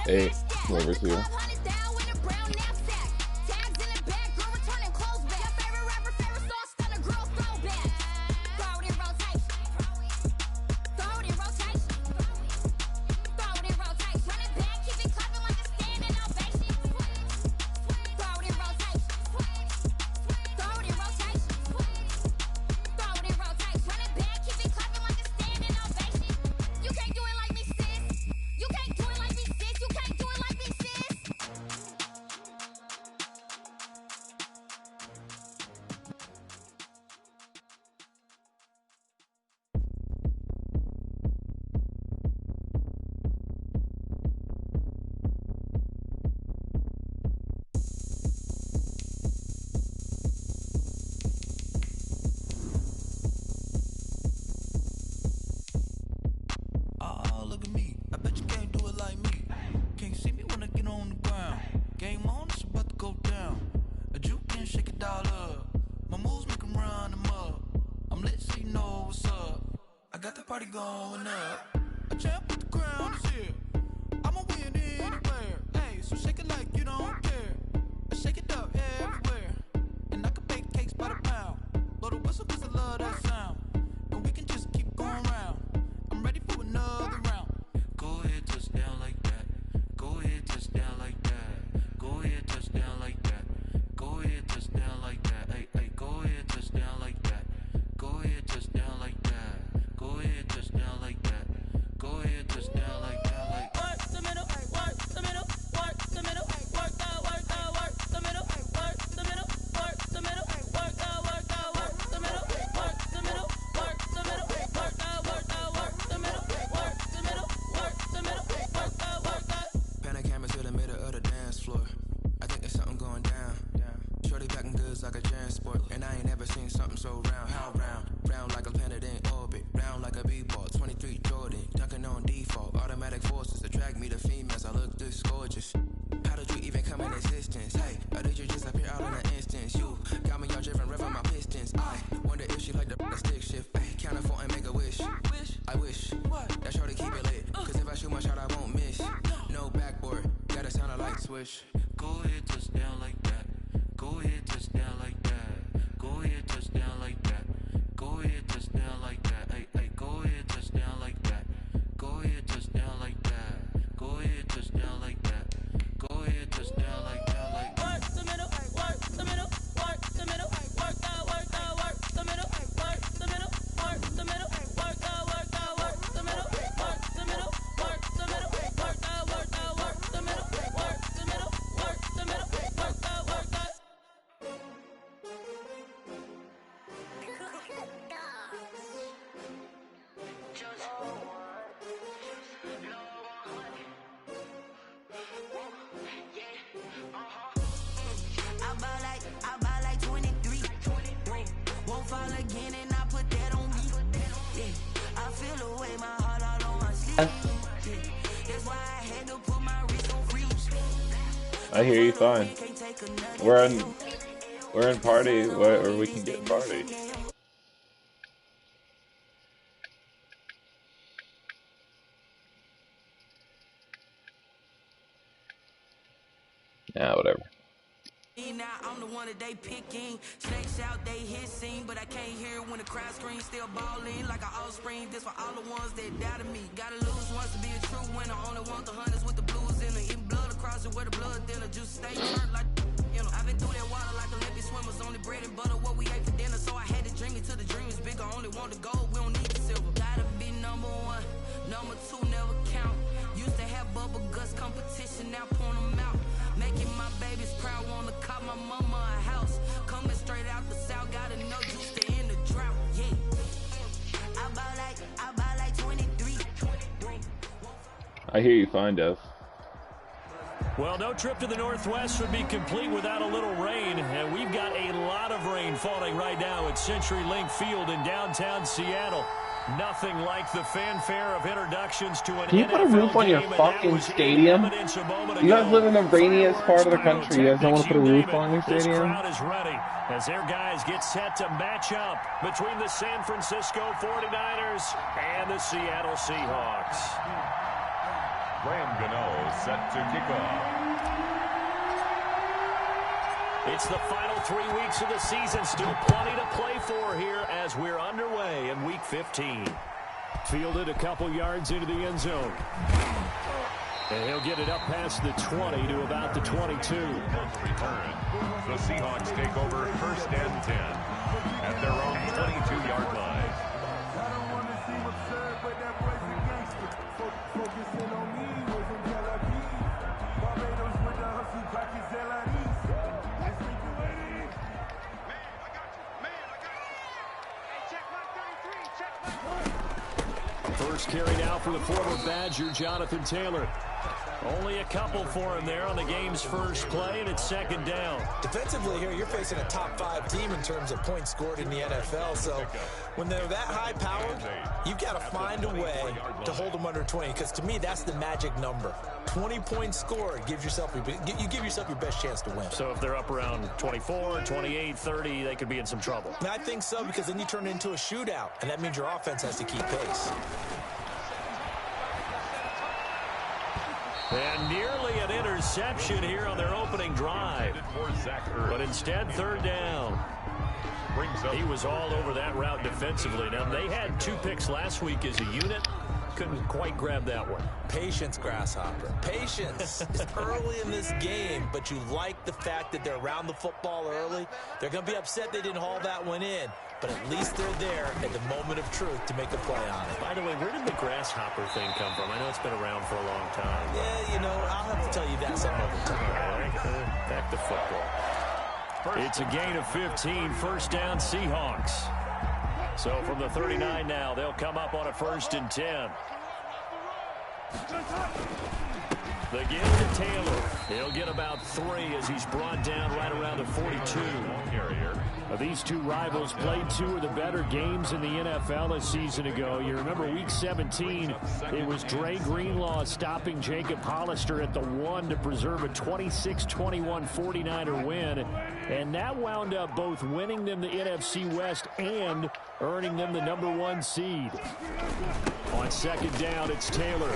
8, whoever's here. I hear you fine. We're in party, or we can get in party. Nah, whatever. Now I'm the one that they picking. Snakes out, they hissing, but I can't hear when the crowd screams. Still balling like an offspring. This for all the ones that doubted me. Gotta lose once to be a true winner. Only want the hunters with the blues in it. Eating blood across it where the blood thinner. Just stay hurt like you know. I've been through that water like Olympic swimmers. Only bread and butter what we ate for dinner. So I had to dream it till the dream is bigger. Only want the gold, we don't need the silver. Gotta be number one, number two never count. Used to have bubble guts competition, now point them out. Making my babies proud, wanna call my mama a house. Coming straight out the south, gotta know juice to end the drought. Yeah, I buy like 23. I hear you fine, Dev. Well, no trip to the Northwest would be complete without a little rain, and we've got a lot of rain falling right now at CenturyLink Field in downtown Seattle. Nothing like the fanfare of introductions to an Can you put a roof on your fucking stadium? You guys live in the rainiest part of the country. You guys don't want to put a roof on your stadium? This crowd is ready as their guys get set to match up between the San Francisco 49ers and the Seattle Seahawks. Set to kick off. It's the final 3 weeks of the season. Still plenty to play for here as we're underway in Week 15. Fielded a couple yards into the end zone. And he'll get it up past the 20 to about the 22. Return. The Seahawks take over 1st and 10 at their own 22-yard line. First carry now for the former Badger, Jonathan Taylor. Only a couple for him there on the game's first play, and it's 2nd down. Defensively here, you're facing a top 5 team in terms of points scored in the NFL. So when they're that high-powered, you've got to find a way to hold them under 20. Because to me, that's the magic number. 20 points scored gives yourself you give yourself your best chance to win. So if they're up around 24, 28, 30, they could be in some trouble. And I think so, because then you turn it into a shootout, and that means your offense has to keep pace. And nearly an interception here on their opening drive. But instead, 3rd down. He was all over that route defensively. Now, they had 2 picks last week as a unit. Couldn't quite grab that one. Patience, Grasshopper. Patience. It's early in this game, but you like the fact that they're around the football early. They're going to be upset they didn't haul that one in, but at least they're there at the moment of truth to make a play on it. By the way, where did the grasshopper thing come from? I know it's been around for a long time. Yeah, you know, I'll have to tell you that some other time. Back to football. It's a gain of 15, 1st down Seahawks. So from the 39 now, they'll come up on a 1st and 10. The give to Taylor. He'll get about 3 as he's brought down right around the 42. These two rivals played 2 of the better games in the NFL a season ago. You remember Week 17, it was Dre Greenlaw stopping Jacob Hollister at the 1 to preserve a 26-21 49er win. And that wound up both winning them the NFC West and earning them the #1 seed. On 2nd down, it's Taylor.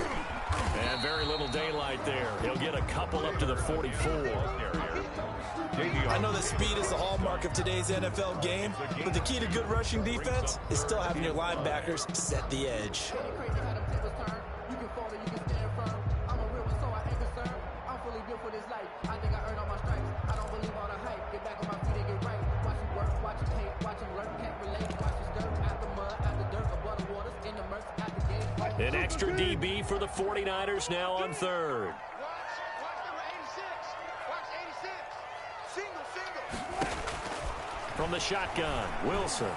And very little daylight there. He'll get a couple up to the 44. I know that speed is the hallmark of today's NFL game, but the key to good rushing defense is still having your linebackers set the edge. An extra DB for the 49ers now on 3rd. From the shotgun, Wilson.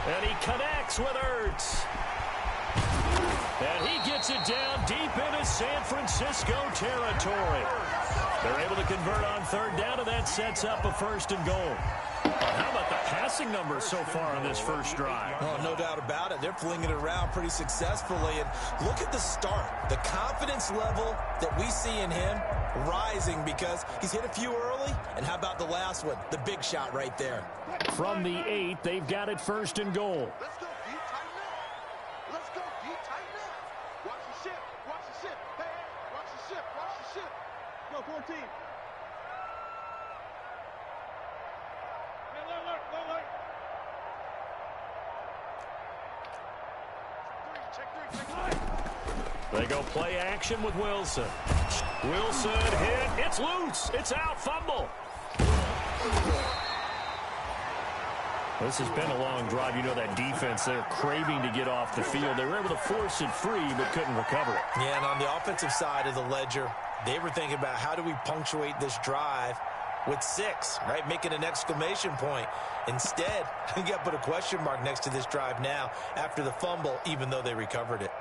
And he connects with Ertz. And he gets it down deep into San Francisco territory. They're able to convert on 3rd down, and that sets up a 1st and goal. How about the passing numbers so far on this first drive? Oh, no doubt about it. They're flinging it around pretty successfully. And look at the start. The confidence level that we see in him rising because he's hit a few early. And how about the last one? The big shot right there. From the 8, they've got it 1st and goal. Let's go deep, tighten up. Let's go deep, tighten up. Watch the ship. Watch the ship. Hey, watch the ship. Watch the ship. Go, 14. They go play action with Wilson. Wilson hit. It's loose. It's out. Fumble. This has been a long drive. You know that defense, they're craving to get off the field. They were able to force it free, but couldn't recover it. Yeah, and on the offensive side of the ledger, they were thinking about how do we punctuate this drive with 6, right? Making an exclamation point. Instead, you got to put a question mark next to this drive now after the fumble, even though they recovered it.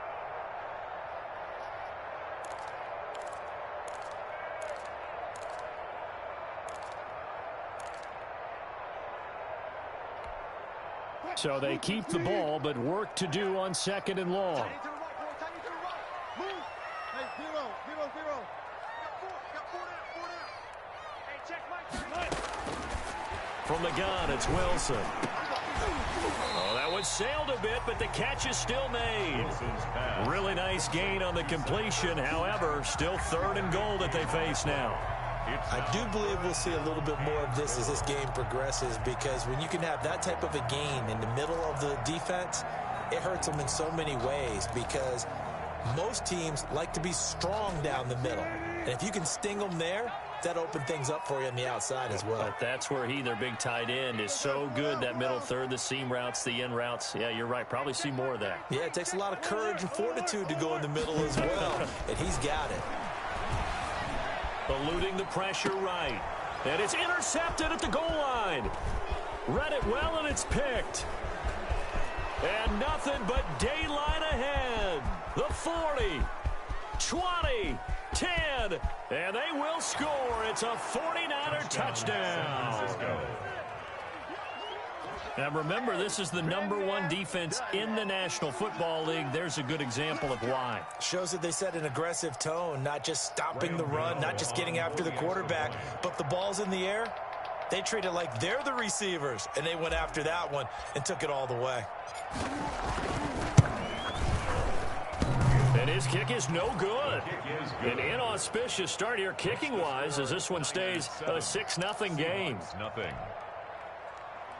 So they keep the ball, but work to do on 2nd and long. From the gun, it's Wilson. Oh, that So it sailed a bit, but the catch is still made. Really nice gain on the completion. However, still 3rd and goal that they face now. I do believe we'll see a little bit more of this as this game progresses, because when you can have that type of a gain in the middle of the defense, it hurts them in so many ways, because most teams like to be strong down the middle. And if you can sting them there, that opens things up for you on the outside as well. But that's where their big tight end, is so good, that middle third, the seam routes, the in routes. Yeah, you're right. Probably see more of that. Yeah, it takes a lot of courage and fortitude to go in the middle as well, and he's got it. Eluding the pressure right. And it's intercepted at the goal line. Read it well, and it's picked. And nothing but daylight ahead. The 40, 20, 10, and they will score. It's a 49er touchdown. Now remember, this is the #1 defense in the National Football League. There's a good example of why. Shows that they set an aggressive tone, not just stopping the run, not just getting after the quarterback, but the ball's in the air. They treat it like they're the receivers, and they went after that one and took it all the way. And his kick is no good. An inauspicious start here kicking-wise, as this one stays a 6-0 game.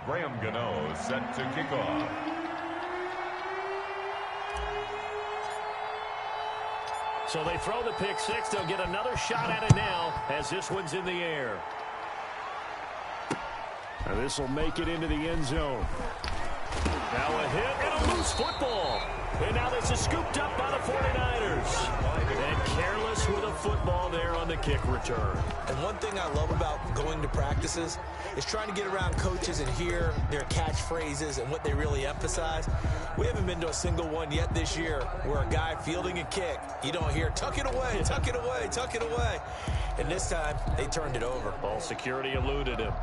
Graham Gano set to kick off. So they throw the pick six. They'll get another shot at it now, as this one's in the air. And this will make it into the end zone. Now a hit and a loose football. And now this is scooped up by the 49ers. And careless with a football there on the kick return. And one thing I love about going to practices is trying to get around coaches and hear their catchphrases and what they really emphasize. We haven't been to a single one yet this year where a guy fielding a kick, you don't hear, tuck it away, tuck it away, tuck it away. And this time, they turned it over. Ball security eluded him.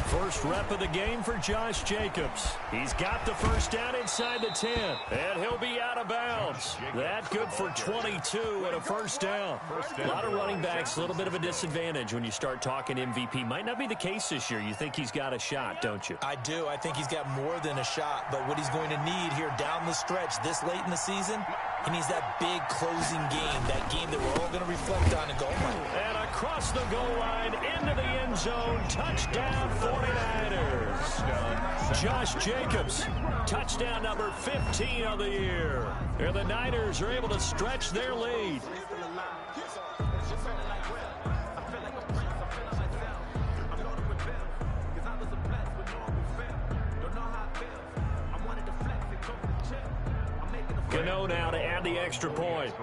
First rep of the game for Josh Jacobs. He's got the first down inside the 10. And he'll be out of bounds. That good for 22 and a first down. A lot of running backs, a little bit of a disadvantage when you start talking MVP. Might not be the case this year. You think he's got a shot, don't you? I do. I think he's got more than a shot. But what he's going to need here down the stretch this late in the season, he needs that big closing game, that game that we're all going to reflect on and go, and across the goal line, into the end zone, touchdown 49ers. Josh Jacobs, touchdown number 15 of the year. And the Niners are able to stretch their lead. Gano now to add the extra point.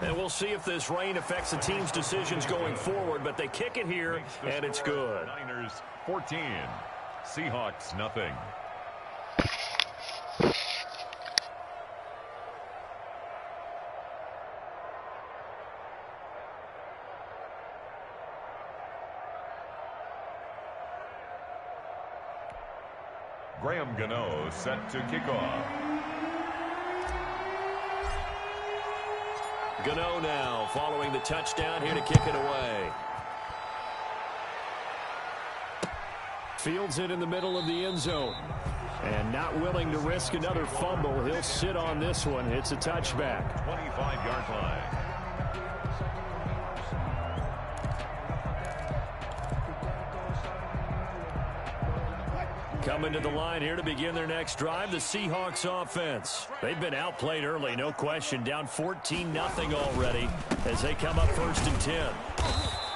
And we'll see if this rain affects the team's decisions going forward, but they kick it here, and it's good. Niners 14, Seahawks nothing. Graham Gano set to kick off. Gano now following the touchdown here to kick it away. Fields it in the middle of the end zone. And not willing to risk another fumble. He'll sit on this one. It's a touchback. 25-yard line. Coming to the line here to begin their next drive, the Seahawks offense. They've been outplayed early, no question. Down 14-0 already as they come up 1st and 10.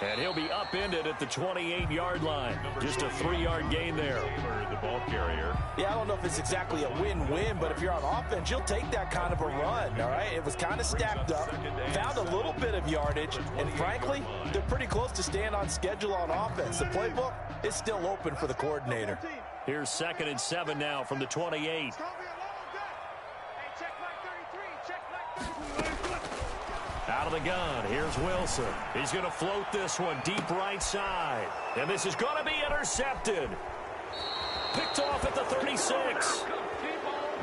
And he'll be upended at the 28-yard line. Just a 3-yard gain there. The ball carrier. Yeah, I don't know if it's exactly a win-win, but if you're on offense, you'll take that kind of a run, all right? It was kind of stacked up, found a little bit of yardage, and frankly, they're pretty close to staying on schedule on offense. The playbook is still open for the coordinator. Here's 2nd and 7 now from the 28. Out of the gun, here's Wilson. He's going to float this one deep right side. And this is going to be intercepted. Picked off at the 36.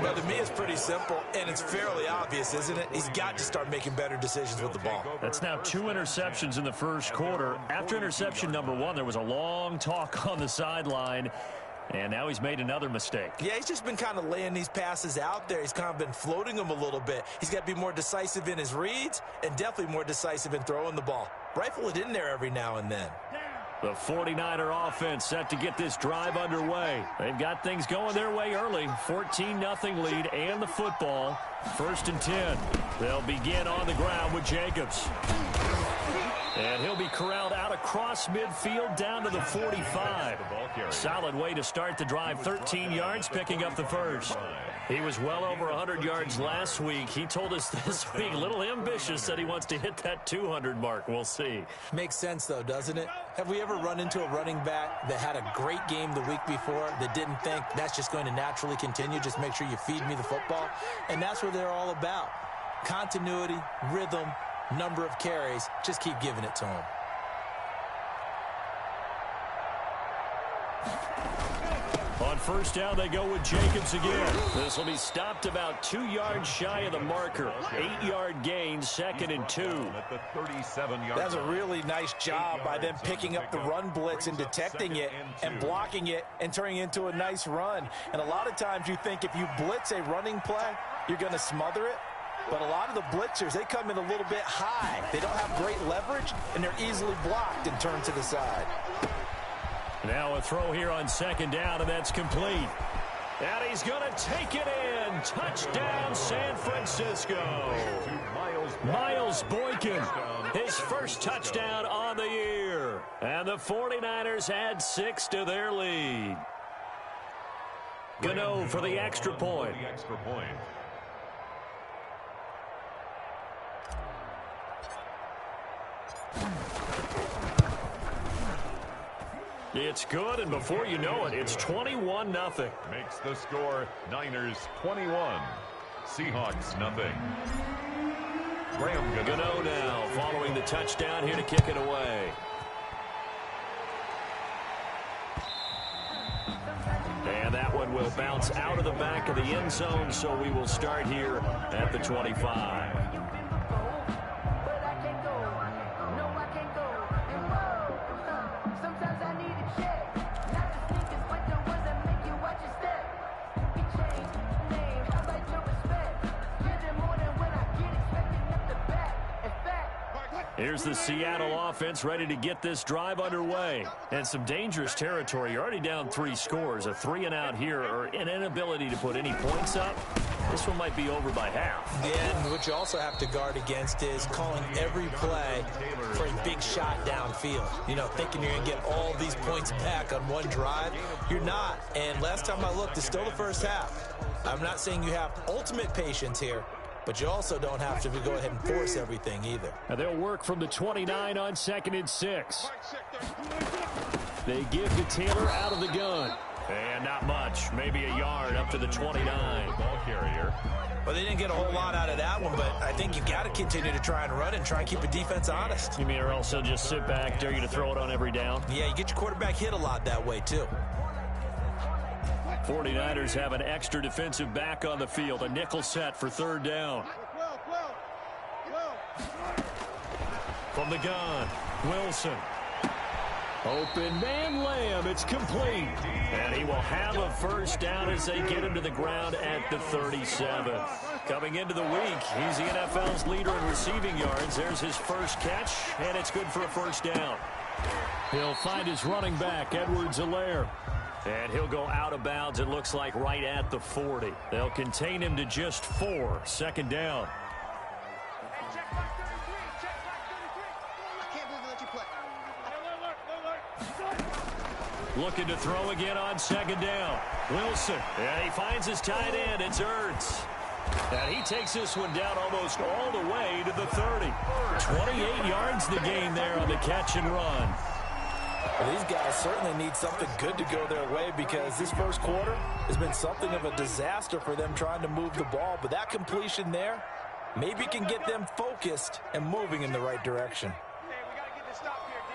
Well, to me, it's pretty simple, and it's fairly obvious, isn't it? He's got to start making better decisions with the ball. That's now 2 interceptions in the first quarter. After interception number 1, there was a long talk on the sideline. And now he's made another mistake. Yeah, he's just been kind of laying these passes out there. He's kind of been floating them a little bit. He's got to be more decisive in his reads and definitely more decisive in throwing the ball. Rifle it in there every now and then. The 49er offense set to get this drive underway. They've got things going their way early. 14-0 lead and the football. 1st and 10. They'll begin on the ground with Jacobs. And he'll be corralled out across midfield down to the 45. Solid way to start the drive. 13 yards, picking up the first. He was well over 100 yards last week. He told us this week, a little ambitious, that he wants to hit that 200 mark. We'll see. Makes sense, though, doesn't it? Have we ever run into a running back that had a great game the week before that didn't think that's just going to naturally continue? Just make sure you feed me the football. And that's what they're all about. Continuity, rhythm, number of carries. Just keep giving it to him. On 1st down, they go with Jacobs again. This will be stopped about 2 yards shy of the marker. 8-yard gain, 2nd and 2. At the 37-yard. That's a really nice job by them picking up the run blitz and detecting it and blocking it and turning it into a nice run. And a lot of times you think if you blitz a running play, you're going to smother it. But a lot of the blitzers, they come in a little bit high. They don't have great leverage, and they're easily blocked and turned to the side. Now a throw here on 2nd down, and that's complete. And he's going to take it in. Touchdown, San Francisco. Miles Boykin, his first touchdown on the year. And the 49ers add 6 to their lead. Gano for the extra point. It's good, and before you know it, it's 21-0. Makes the score Niners 21, Seahawks nothing. Graham Gano now following the touchdown here to kick it away. And that one will bounce out of the back of the end zone, so we will start here at the 25. Here's the Seattle offense ready to get this drive underway. And some dangerous territory. You're already down 3 scores. A 3-and-out here, or an inability to put any points up. This one might be over by half. Yeah, and what you also have to guard against is calling every play for a big shot downfield. You know, thinking you're going to get all these points back on one drive. You're not. And last time I looked, it's still the first half. I'm not saying you have ultimate patience here, but you also don't have to go ahead and force everything either. Now they'll work from the 29 on 2nd and 6. They give to Taylor out of the gun. And not much. Maybe a yard up to the 29. Ball carrier. Well, they didn't get a whole lot out of that one, but I think you've got to continue to try and run and try and keep the defense honest. You mean or else they'll just sit back, dare you to throw it on every down? Yeah, you get your quarterback hit a lot that way, too. 49ers have an extra defensive back on the field. A nickel set for 3rd down. From the gun, Wilson. Open man Lamb. It's complete. And he will have a 1st down as they get him to the ground at the 37. Coming into the week, he's the NFL's leader in receiving yards. There's his first catch, and it's good for a 1st down. He'll find his running back, Edwards-Helaire. And he'll go out of bounds, it looks like, right at the 40. They'll contain him to just 4. 2nd down. looking to throw again on second down. Wilson, and he finds his tight end. It's Ertz. And he takes this one down almost all the way to the 30. 28 yards the gain there on the catch and run. Well, these guys certainly need something good to go their way because this first quarter has been something of a disaster for them trying to move the ball. But that completion there maybe can get them focused and moving in the right direction. Hey, we got to get this stop here, D.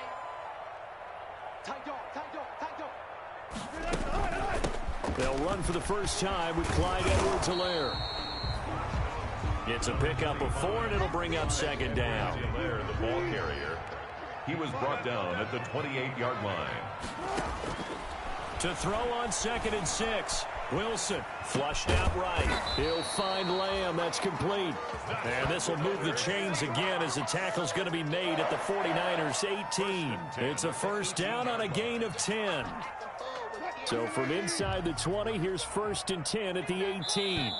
Tight dog, tight dog, tight dog. They'll run for the first time with Clyde Edwards-Helaire. It's a pickup of 4, and it'll bring up second down. The ball carrier. He was brought down at the 28-yard line. To throw on 2nd and 6. Wilson flushed out right. He'll find Lamb. That's complete. And this will move the chains again as the tackle's going to be made at the 49ers 18. It's a first down on a gain of 10. So from inside the 20, here's 1st and 10 at the 18.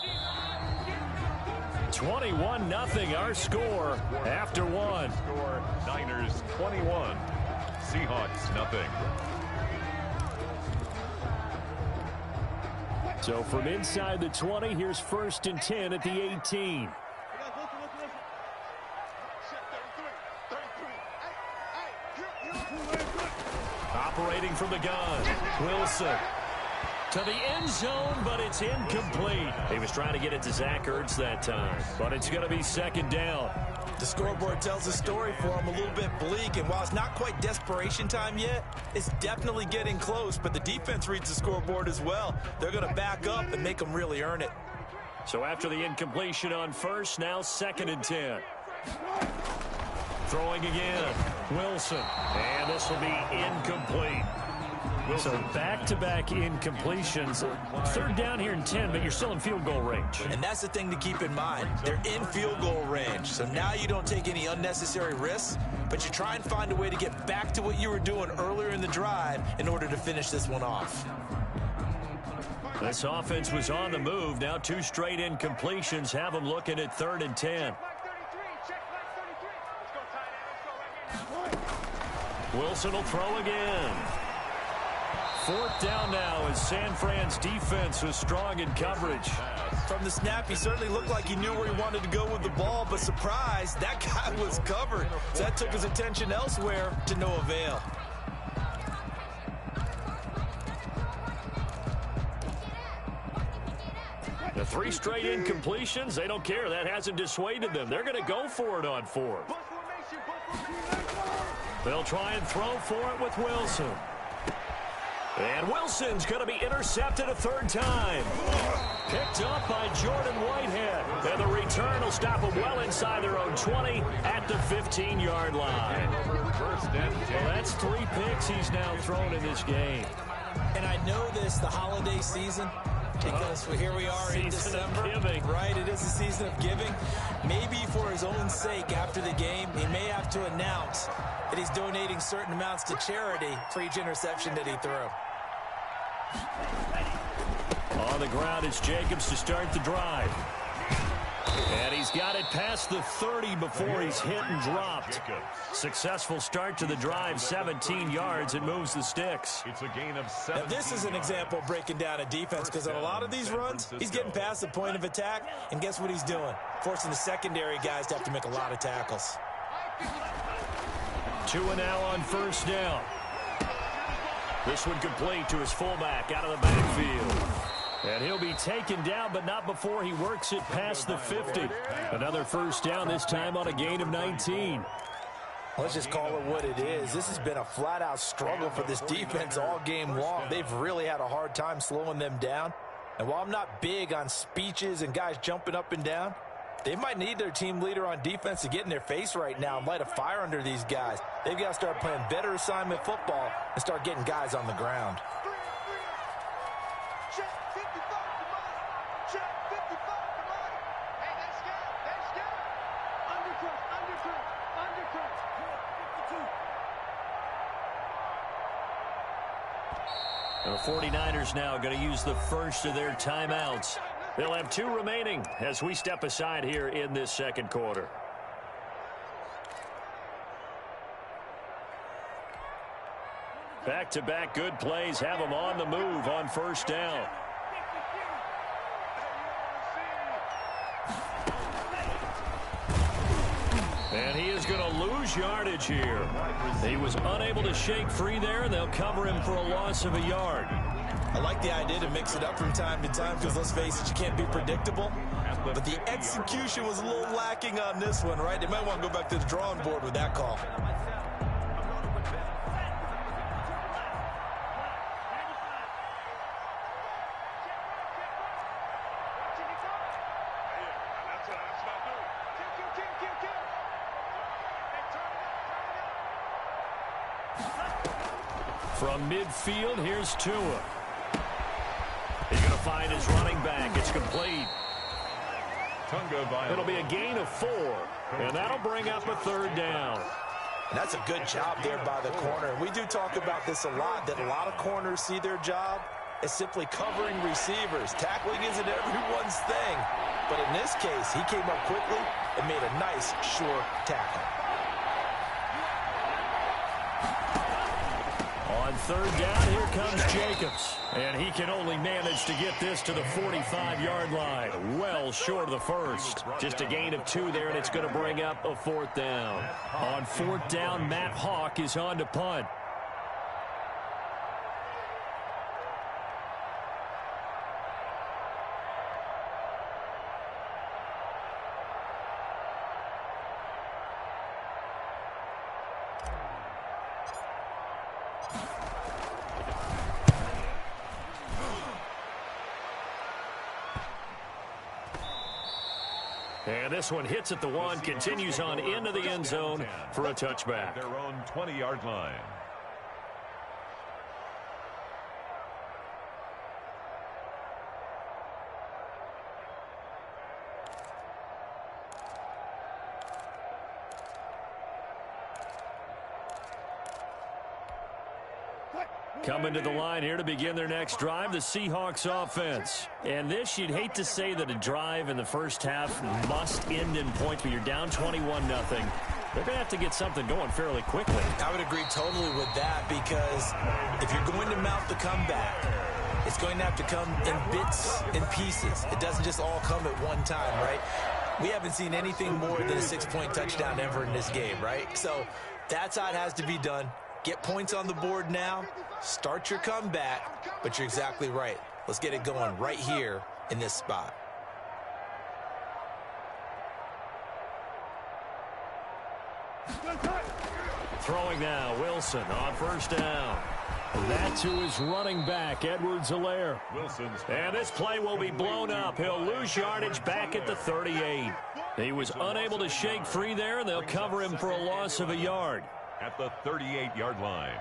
21-0 our score after 1. Score Niners 21. Seahawks nothing. So from inside the 20, here's 1st and 10 at the 18. Operating from the gun, Wilson. To the end zone, but it's incomplete. He was trying to get it to Zach Ertz that time, but it's going to be 2nd down. The scoreboard tells a story for him a little bit bleak, and while it's not quite desperation time yet, it's definitely getting close, but the defense reads the scoreboard as well. They're going to back up and make them really earn it. So after the incompletion on 1st, now 2nd and 10. Throwing again, Wilson, and this will be incomplete. So back-to-back incompletions. 3rd down here and 10, but you're still in field goal range. And that's the thing to keep in mind. They're in field goal range. So now you don't take any unnecessary risks, but you try and find a way to get back to what you were doing earlier in the drive in order to finish this one off. This offense was on the move. Now 2 straight incompletions have them looking at 3rd and 10. Wilson will throw again. 4th down now as San Fran's defense was strong in coverage. From the snap, he certainly looked like he knew where he wanted to go with the ball, but surprise, that guy was covered. So that took his attention elsewhere to no avail. The 3 straight incompletions, they don't care. That hasn't dissuaded them. They're going to go for it on 4th. They'll try and throw for it with Wilson. And Wilson's going to be intercepted a 3rd time. Picked up by Jordan Whitehead. And the return will stop them well inside their own 20 at the 15-yard line. Well, that's 3 picks he's now thrown in this game. And I know this, the holiday season, because here we are in December. Right, it is a season of giving. Maybe for his own sake after the game, he may have to announce that he's donating certain amounts to charity for each interception that he threw. On the ground, it's Jacobs to start the drive. And he's got it past the 30 before he's hit and dropped. Successful start to the drive, 17 yards. It moves the sticks. It's a gain of 7. Now, this is an example of breaking down a defense because on a lot of these runs, he's getting past the point of attack, and guess what he's doing? Forcing the secondary guys to have to make a lot of tackles. 2 and now on 1st down. This one complete to his fullback out of the backfield. And he'll be taken down, but not before he works it past the 50. Another 1st down, this time on a gain of 19. Let's just call it what it is. This has been a flat-out struggle for this defense all game long. They've really had a hard time slowing them down. And while I'm not big on speeches and guys jumping up and down, they might need their team leader on defense to get in their face right now and light a fire under these guys. They've got to start playing better assignment football and start getting guys on the ground. Check 55 to mine. Check 55 to mine. Hey, that's good. That's good. Undercut, undercut, undercut. 52. The 49ers now going to use the first of their timeouts. They'll have 2 remaining as we step aside here in this 2nd quarter. Back-to-back good plays have him on the move on first down. And he is going to lose yardage here. He was unable to shake free there, and they'll cover him for a loss of a yard. I like the idea to mix it up from time to time because, let's face it, you can't be predictable. But the execution was a little lacking on this one, right? They might want to go back to the drawing board with that call. From midfield, here's Tua. He's going to find his running back. It's complete. It'll be a gain of 4, and that'll bring up a third down. And that's a good job there by the corner. And we do talk about this a lot, that a lot of corners see their job as simply covering receivers. Tackling isn't everyone's thing. But in this case, he came up quickly and made a nice, sure tackle. On third down, here comes Jacobs. And he can only manage to get this to the 45-yard line. Well short of the first. Just a gain of 2 there, and it's going to bring up a 4th down. On 4th down, Matt Hawk is on to punt. And this one hits at the 1, continues on into the end zone for a touchback. Their own 20-yard line. Coming to the line here to begin their next drive, the Seahawks offense. And this, you'd hate to say that a drive in the first half must end in points, but you're down 21-0. They're going to have to get something going fairly quickly. I would agree totally with that, because if you're going to mount the comeback, it's going to have to come in bits and pieces. It doesn't just all come at one time, right? We haven't seen anything more than a 6-point touchdown ever in this game, right? So that's how it has to be done. Get points on the board now. Start your comeback. But you're exactly right. Let's get it going right here in this spot. Throwing now, Wilson on first down. That to his running back, Edwards-Helaire. And this play will be blown up. He'll lose yardage back at the 38. He was unable to shake free there, and they'll cover him for a loss of a yard. At the 38-yard line.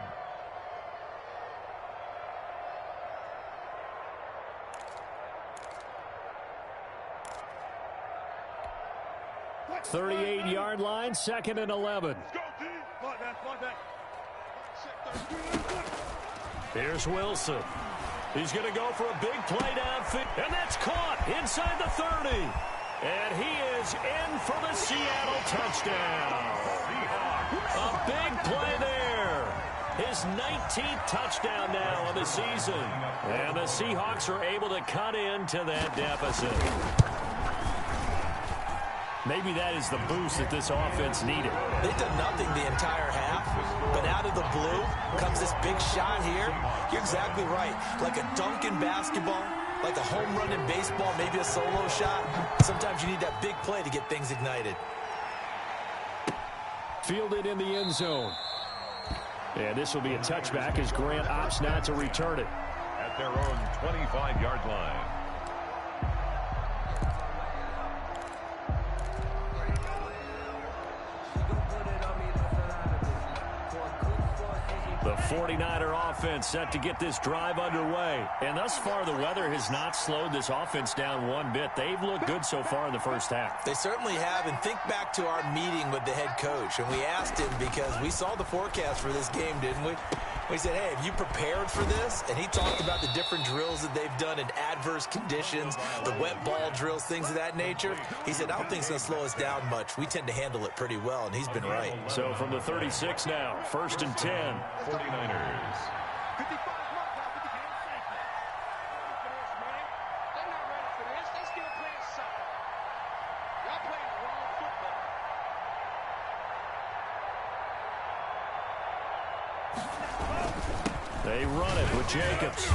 .38-yard line, 2nd and 11. Here's Wilson. He's going to go for a big play downfield, and that's caught inside the 30. And he is in for the Seattle touchdown. A big play there. His 19th touchdown now of the season. And the Seahawks are able to cut into that deficit. Maybe that is the boost that this offense needed. They've done nothing the entire half, but out of the blue comes this big shot here. You're exactly right. Like a dunk in basketball, like a home run in baseball, maybe a solo shot. Sometimes you need that big play to get things ignited. Fielded in the end zone. And this will be a touchback as Grant opts not to return it. At their own 25-yard line. The 49er offense set to get this drive underway. And thus far, the weather has not slowed this offense down one bit. They've looked good so far in the first half. They certainly have. And think back to our meeting with the head coach. And we asked him, because we saw the forecast for this game, didn't we? We said, hey, have you prepared for this? And he talked about the different drills that they've done in adverse conditions, the wet ball drills, things of that nature. He said, I don't think it's going to slow us down much. We tend to handle it pretty well, and he's been right. So from the 36 now, 1st and 10. 49ers. They run it with Jacobs.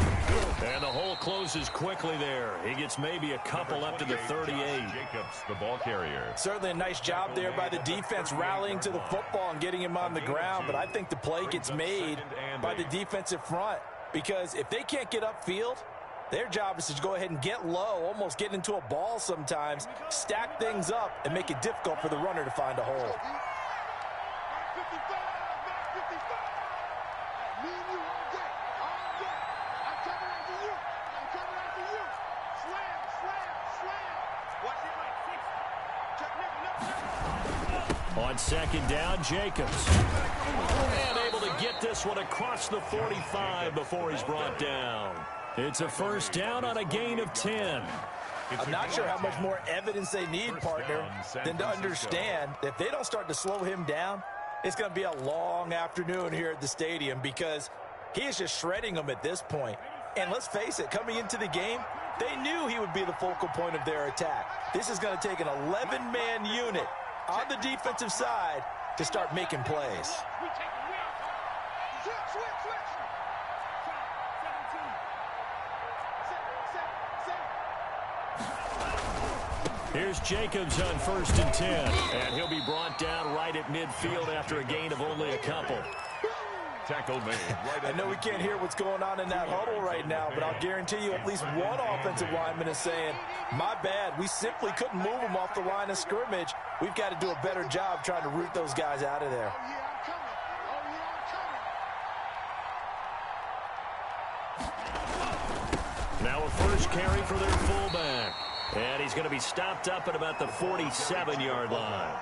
And the hole closes quickly there. He gets maybe a couple up to the 38. Jacobs, the ball carrier. Certainly a nice job there by the defense rallying to the football and getting him on the ground. But I think the play gets made by the defensive front. Because if they can't get upfield, their job is to go ahead and get low, almost get into a ball sometimes, stack things up, and make it difficult for the runner to find a hole. On 2nd down, Jacobs. And able to get this one across the 45 before he's brought down. It's a 1st down on a gain of 10. I'm not sure how much more evidence they need, partner, than to understand that if they don't start to slow him down, it's going to be a long afternoon here at the stadium because he is just shredding them at this point. And let's face it, coming into the game, they knew he would be the focal point of their attack. This is going to take an 11-man unit on the defensive side to start making plays. Here's Jacobs on 1st and 10. And he'll be brought down right at midfield after a gain of only a couple. Tackle made. I know we can't hear what's going on in that huddle right now, but I'll guarantee you at least one offensive lineman is saying, my bad, we simply couldn't move them off the line of scrimmage. We've got to do a better job trying to root those guys out of there. Now a first carry for their fullback. And he's going to be stopped up at about the 47-yard line.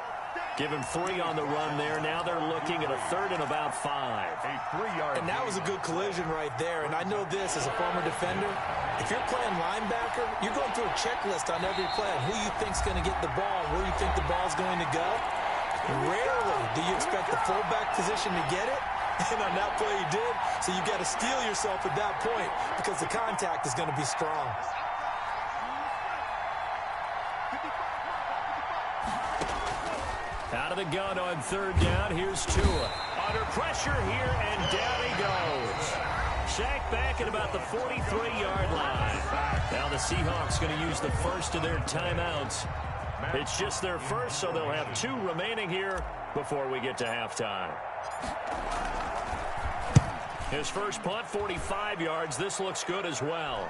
Give him 3 on the run there. Now they're looking at a 3rd and about 5. A 3-yard. And that was a good collision right there. And I know this as a former defender. If you're playing linebacker, you're going through a checklist on every play on who you think's going to get the ball, where you think the ball's going to go. Rarely do you expect the fullback position to get it. And on that play he did. So you got to steel yourself at that point because the contact is going to be strong. Out of the gun on 3rd down. Here's Tua. Under pressure here, and down he goes. Sacked back at about the 43-yard line. Now the Seahawks going to use the first of their timeouts. It's just their first, so they'll have 2 remaining here before we get to halftime. His first punt, 45 yards. This looks good as well.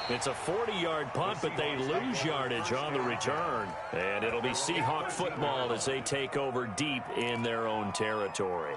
It's a 40-yard punt, but they lose yardage on the return. And it'll be Seahawk football as they take over deep in their own territory.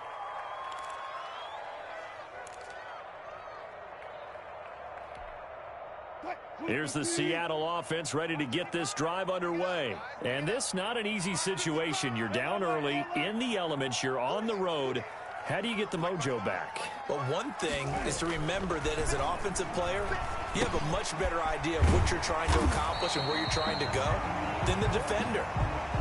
Here's the Seattle offense ready to get this drive underway. And this not an easy situation. You're down early, in the elements, you're on the road. How do you get the mojo back? Well, one thing is to remember that as an offensive player, you have a much better idea of what you're trying to accomplish and where you're trying to go than the defender.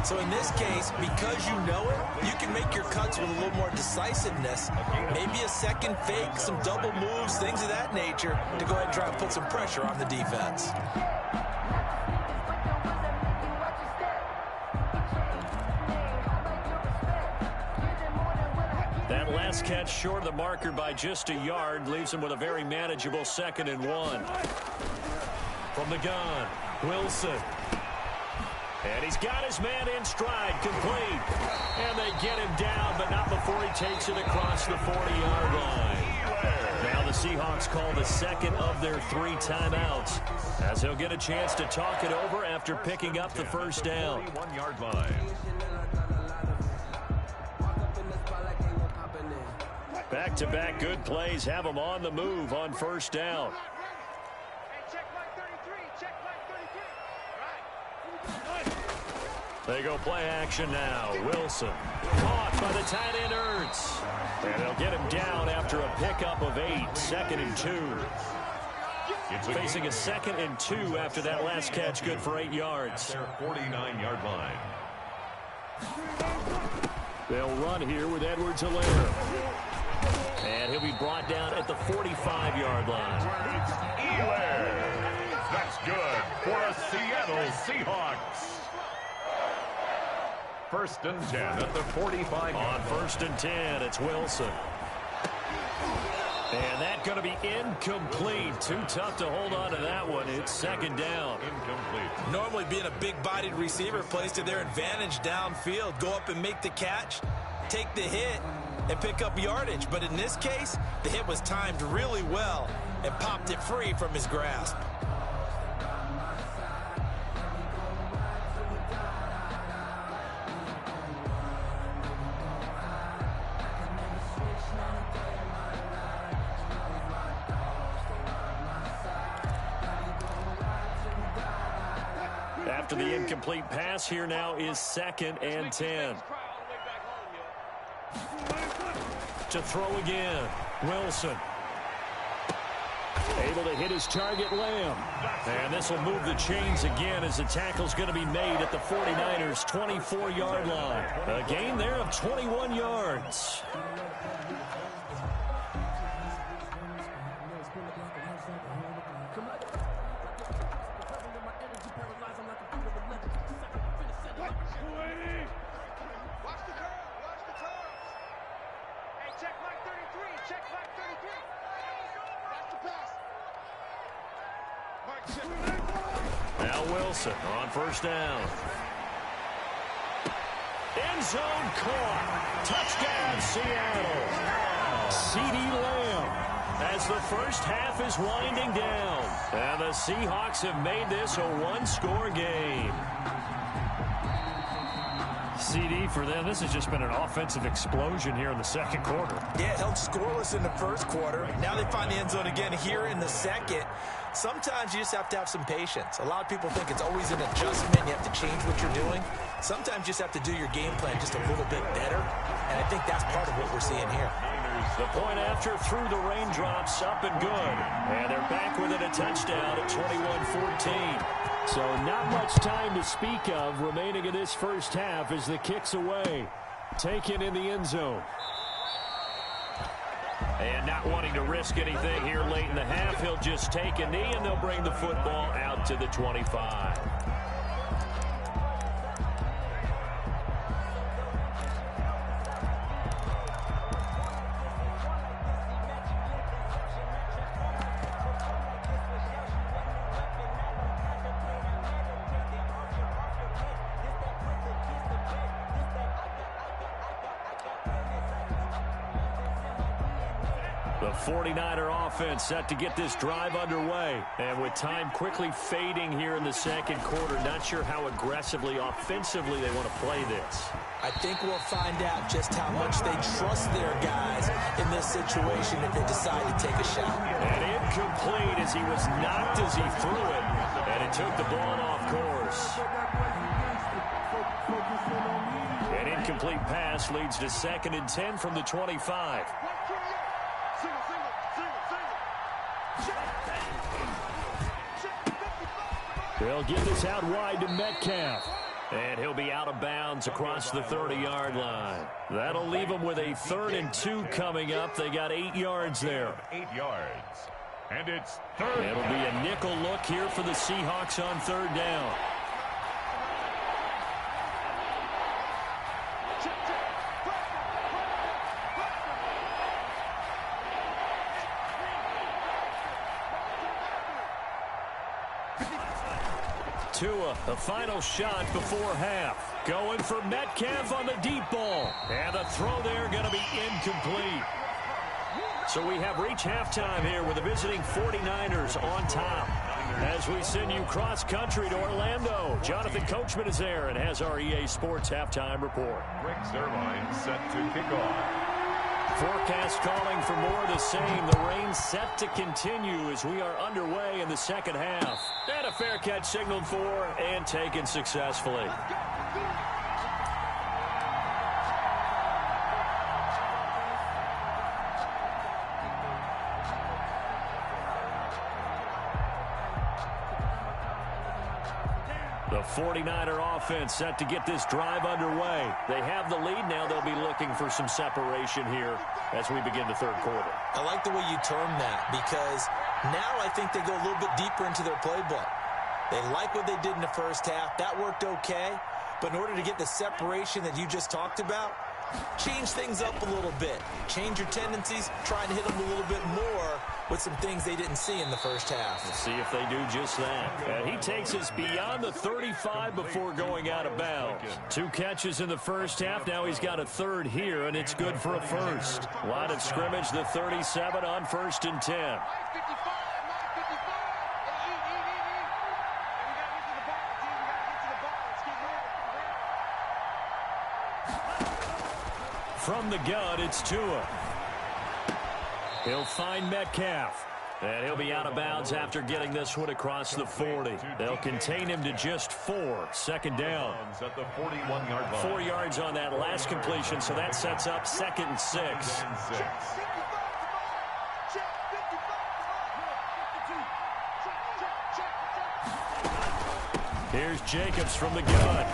So in this case, because you know it, you can make your cuts with a little more decisiveness, maybe a second fake, some double moves, things of that nature, to go ahead and try and put some pressure on the defense. That last catch short of the marker by just a yard leaves him with a very manageable 2nd and 1. From the gun, Wilson. And he's got his man in stride, complete. And they get him down, but not before he takes it across the 40-yard line. Now the Seahawks call the 2nd of their 3 timeouts, as he'll get a chance to talk it over after picking up the first down. 41-yard line. Back-to-back good plays have them on the move on 1st down. They go play action now. Wilson caught by the tight end Ertz. And they'll get him down after a pickup of 8, 2nd and 2. Facing a 2nd and 2 after that last catch, good for 8 yards. Their 49-yard line. They'll run here with Edwards-Helaire. And he'll be brought down at the 45-yard line. It's Helaire. That's good for a Seattle Seahawks. 1st and 10 at the 45. On 1st and 10, it's Wilson. And that's going to be incomplete. Too tough to hold on to that one. It's 2nd down. Incomplete. Normally being a big-bodied receiver plays to their advantage downfield. Go up and make the catch, take the hit, and pick up yardage. But in this case, the hit was timed really well and popped it free from his grasp. After the incomplete pass, here now is 2nd and 10. To throw again, Wilson. Able to hit his target, Lamb. And this will move the chains again as the tackle's going to be made at the 49ers' 24-yard line. A gain there of 21 yards. Now Wilson on 1st down. End zone caught. Touchdown, Seattle. CeeDee Lamb as the first half is winding down. And the Seahawks have made this a one-score game. CeeDee for them, this has just been an offensive explosion here in the 2nd quarter. Yeah, held scoreless in the 1st quarter. Now they find the end zone again here in the 2nd. Sometimes you just have to have some patience. A lot of people think it's always an adjustment. You have to change what you're doing. Sometimes you just have to do your game plan just a little bit better. And I think that's part of what we're seeing here. The point after through the raindrops, up and good. And they're back with it, a touchdown at 21-14. So not much time to speak of remaining in this first half as the kick's away. Taken in the end zone. And not wanting to risk anything here late in the half, he'll just take a knee and they'll bring the football out to the 25. The 49er offense set to get this drive underway. And with time quickly fading here in the 2nd quarter, not sure how aggressively, offensively they want to play this. I think we'll find out just how much they trust their guys in this situation if they decide to take a shot. And incomplete as he was knocked as he threw it. And it took the ball off course. An incomplete pass leads to 2nd and 10 from the 25. They'll get this out wide to Metcalf. And he'll be out of bounds across the 30-yard line. That'll leave them with a 3rd and 2 coming up. They got 8 yards there. 8 yards. And it's 3rd. It'll be a nickel look here for the Seahawks on 3rd down. Tua, the final shot before half. Going for Metcalf on the deep ball. And the throw there going to be incomplete. So we have reached halftime here with the visiting 49ers on top. As we send you cross-country to Orlando, Jonathan Coachman is there and has our EA Sports halftime report. Rick Zerline set to kick off. Forecast calling for more of the same. The rain set to continue as we are underway in the 2nd half. And a fair catch signaled for and taken successfully. The 49er offense set to get this drive underway. They have the lead now. They'll be looking for some separation here as we begin the third quarter. I like the way you term that because now I think they go a little bit deeper into their playbook. They like what they did in the first half. That worked okay. But in order to get the separation that you just talked about, change things up a little bit. Change your tendencies, try and hit them a little bit more with some things they didn't see in the first half. Let's see if they do just that. And he takes us beyond the 35 before going out of bounds. 2 catches in the first half. Now he's got a third here, and it's good for a first. Line of scrimmage, the 37 on 1st and 10. From the gun, it's Tua. He'll find Metcalf. And he'll be out of bounds after getting this one across the 40. They'll contain him to just 4. Second down. At the 41-yard line. 4 yards on that last completion, so that sets up 2nd and 6. Here's Jacobs from the gun.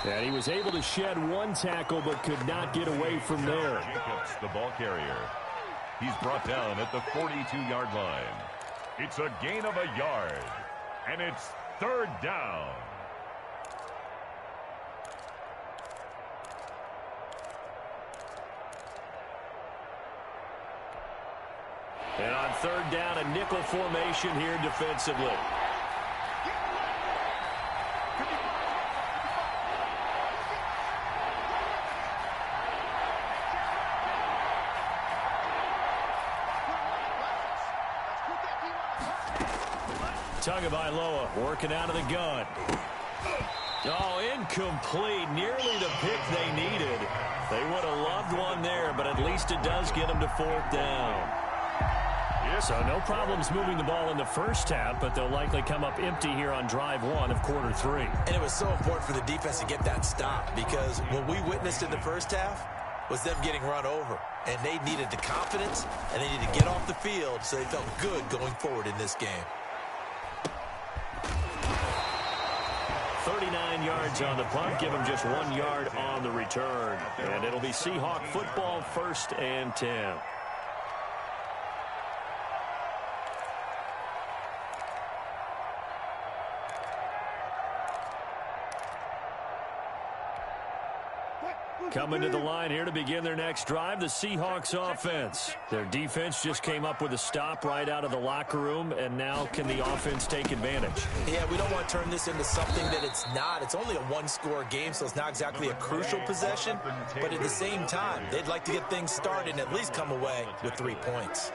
And he was able to shed 1 tackle but could not get away from there. Jacobs, the ball carrier. He's brought down at the 42-yard line. It's a gain of a yard. And it's 3rd down. And on 3rd down, a nickel formation here defensively. Tagovailoa working out of the gun. Oh, incomplete. Nearly the pick they needed. They would have loved one there, but at least it does get them to 4th down. So no problems moving the ball in the first half, but they'll likely come up empty here on drive 1 of quarter 3. And it was so important for the defense to get that stop because what we witnessed in the first half was them getting run over. And they needed the confidence, and they needed to get off the field so they felt good going forward in this game. 39 yards on the punt, give him just 1 yard on the return. And it'll be Seahawk football, 1st and 10. Coming to the line here to begin their next drive, the Seahawks offense. Their defense just came up with a stop right out of the locker room, and now can the offense take advantage? Yeah, we don't want to turn this into something that it's not. It's only a 1-score game, so it's not exactly a crucial possession. But at the same time, they'd like to get things started and at least come away with 3 points.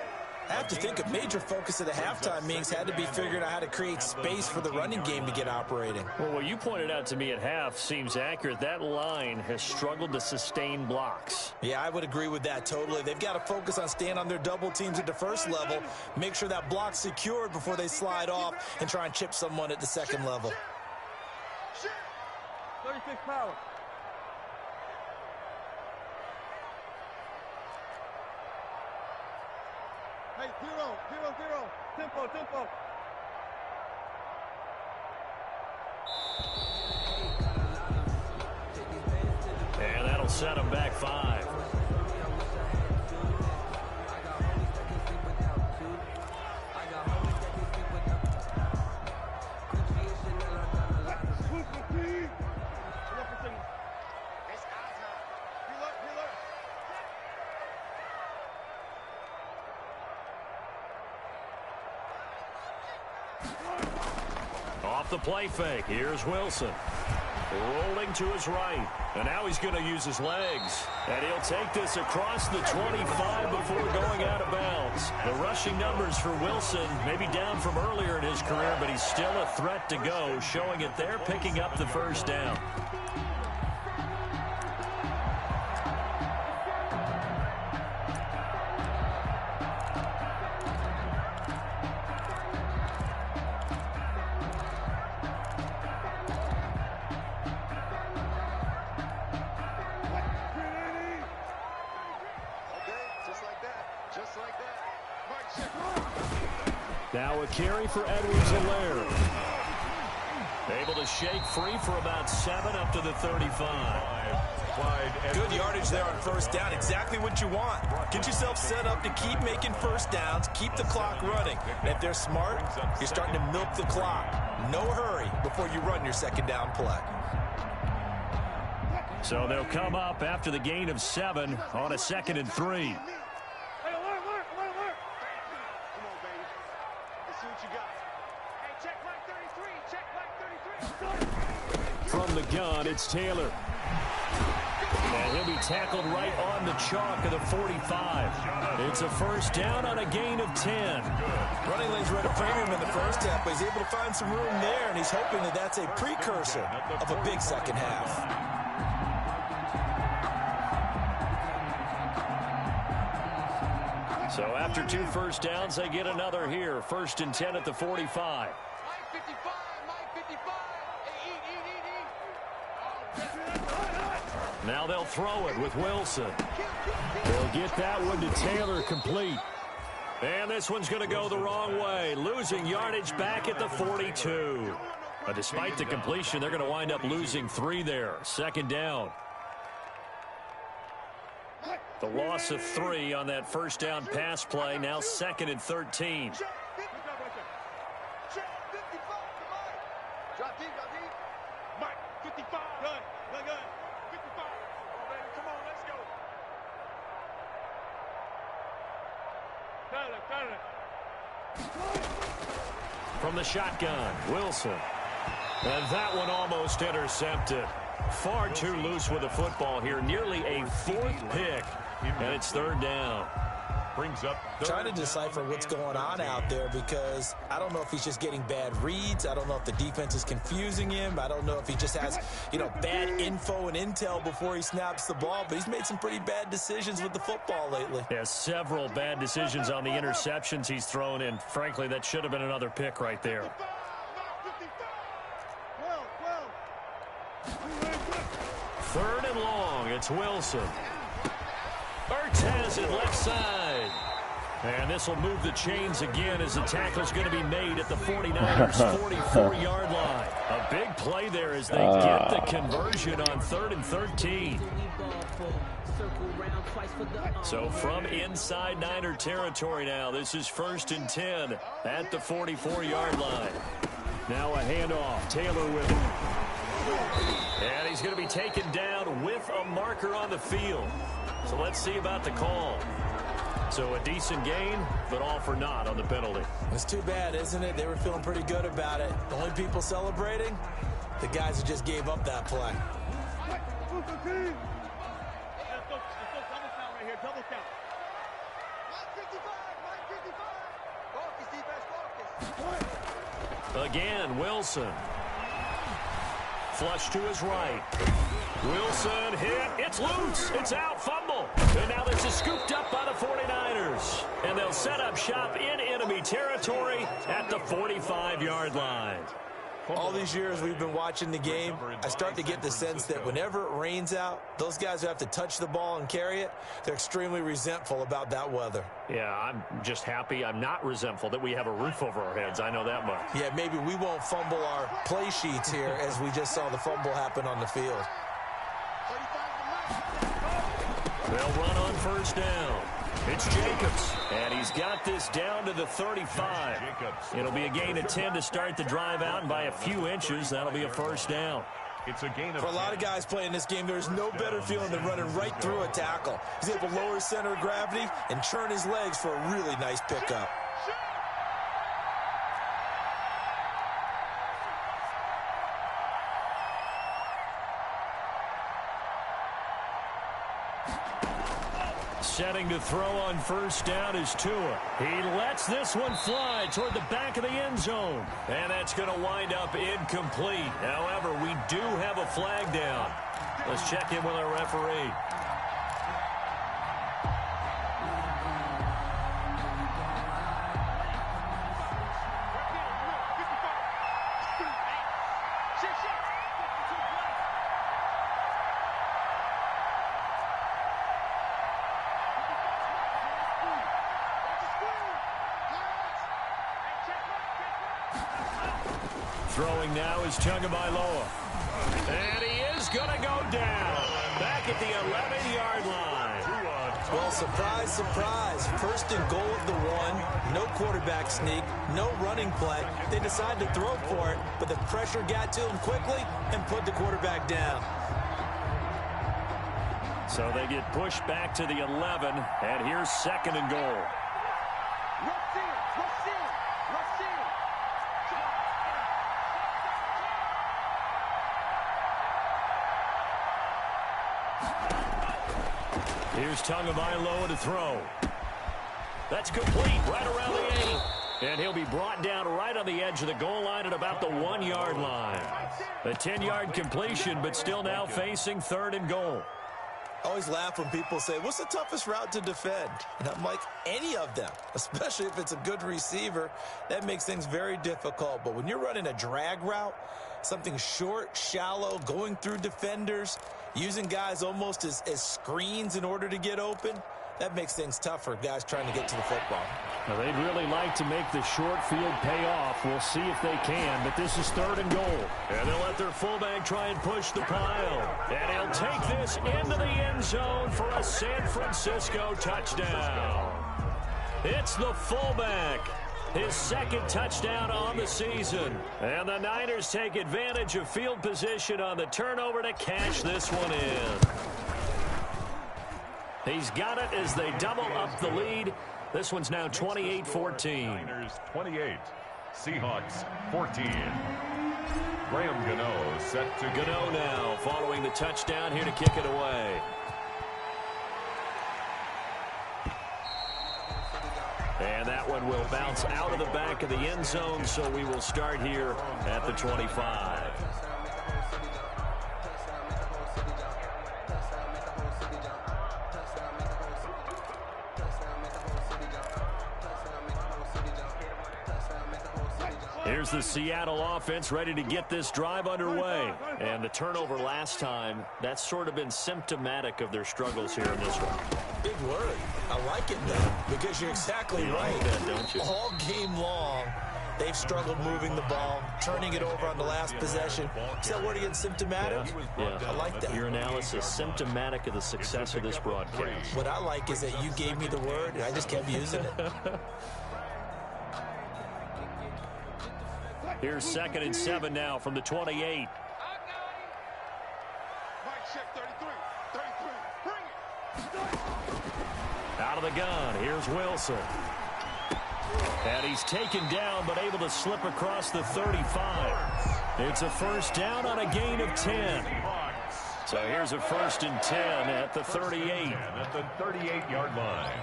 I have to think a major focus of the halftime meetings had to be figuring out how to create space for the running game to get operating. Well, what you pointed out to me at half seems accurate. That line has struggled to sustain blocks. Yeah, I would agree with that totally. They've got to focus on staying on their double teams at the first level, make sure that block's secured before they slide off and try and chip someone at the second level. 36 power. Hey, 0-0-0. Tempo. And that'll set them back 5. Off the play fake. Here's Wilson. Rolling to his right. And now he's going to use his legs. And he'll take this across the 25 before going out of bounds. The rushing numbers for Wilson maybe down from earlier in his career, but he's still a threat to go, showing it there, picking up the 1st down. Now a carry for Edwards-Helaire. Able to shake free for about 7 up to the 35. Good yardage there on first down. Exactly what you want. Get yourself set up to keep making first downs, keep the clock running. And if they're smart, you're starting to milk the clock. No hurry before you run your second down play. So they'll come up after the gain of 7 on a 2nd and 3. From the gun, it's Taylor. And he'll be tackled right on the chalk of the 45. It's a first down on a gain of 10. Running lanes were at a premium in the first half, but he's able to find some room there, and he's hoping that that's a precursor of a big second half. So after 2 first downs, they get another here. 1st and 10 at the 45. Now they'll throw it with Wilson. They'll get that one to Taylor complete. And this one's going to go the wrong way, losing yardage back at the 42. But despite the completion, they're going to wind up losing 3 there. 2nd down. The loss of 3 on that first down pass play. Now 2nd and 13. From the shotgun, Wilson. And that one almost intercepted. Far too loose with the football here. Nearly a 4th pick. And it's 3rd down. Brings up trying to decipher what's going on out there, because I don't know if he's just getting bad reads. I don't know if the defense is confusing him. I don't know if he just has, bad info and intel before he snaps the ball. But he's made some pretty bad decisions with the football lately. Yeah, several bad decisions on the interceptions he's thrown in. Frankly, that should have been another pick right there. 3rd and long. It's Wilson. Ertz has it left side. And this will move the chains again as the tackle's going to be made at the 49ers 44-yard line. A big play there as they get the conversion on 3rd and 13. So from inside Niner territory now, this is 1st and 10 at the 44-yard line. Now a handoff. Taylor with it. And he's going to be taken down with a marker on the field. So let's see about the call. So a decent gain, but all for naught on the penalty. It's too bad, isn't it? They were feeling pretty good about it. The only people celebrating, the guys who just gave up that play. Again, Wilson. Flush to his right. Wilson hit. It's loose. It's out. Fumble. And now this is scooped up by the 49ers. And they'll set up shop in enemy territory at the 45-yard line. All these years we've been watching the game, I start to get the sense that whenever it rains out, those guys who have to touch the ball and carry it, they're extremely resentful about that weather. Yeah, I'm just happy I'm not resentful that we have a roof over our heads. I know that much. Yeah, maybe we won't fumble our play sheets here as we just saw the fumble happen on the field. They'll run on first down. It's Jacobs, and he's got this down to the 35. It'll be a gain of 10 to start the drive out, and by a few inches, that'll be a first down. It's a gain of For a lot of guys playing this game, there's no better feeling than running right through a tackle. He's able to lower his center of gravity and turn his legs for a really nice pickup. Setting to throw on first down is Tua. He lets this one fly toward the back of the end zone. And that's going to wind up incomplete. However, we do have a flag down. Let's check in with our referee. Throwing now is Tagovailoa. And he is going to go down. Back at the 11-yard line. Well, surprise, surprise. First and goal of the one. No quarterback sneak. No running play. They decided to throw for it, but the pressure got to him quickly and put the quarterback down. So they get pushed back to the 11, and here's second and goal. Here's Tagovailoa to throw. That's complete right around the 8. And he'll be brought down right on the edge of the goal line at about the 1-yard line. A 10-yard completion, but still now facing third and goal. I always laugh when people say, what's the toughest route to defend? And I'm like, any of them, especially if it's a good receiver. That makes things very difficult. But when you're running a drag route, something short, shallow, going through defenders, using guys almost as screens in order to get open, that makes things tougher, guys trying to get to the football. Well, they'd really like to make the short field pay off. We'll see if they can, but this is third and goal. And they'll let their fullback try and push the pile. And he'll take this into the end zone for a San Francisco touchdown. It's the fullback. His second touchdown on the season. And the Niners take advantage of field position on the turnover to cash this one in. He's got it as they double up the lead. This one's now 28-14. Niners 28, Seahawks 14. Graham Gano set to Gano now following the touchdown here to kick it away. And that one will bounce out of the back of the end zone, so we will start here at the 25. Here's the Seattle offense ready to get this drive underway. And the turnover last time, that's sort of been symptomatic of their struggles here in this one. Big word. I like it, though, because you're exactly right. Like that, don't you? All game long, they've struggled moving the ball, turning it over on the last possession. Is that word again, symptomatic? Yeah. I like that. Your analysis, symptomatic of the success of this broadcast. What I like is that you gave me the word, and I just kept using it. Here's 2nd and 7 now from the 28. Out of the gun, here's Wilson. And he's taken down, but able to slip across the 35. It's a first down on a gain of 10. So here's a 1st and 10 at the 38. At the 38-yard line.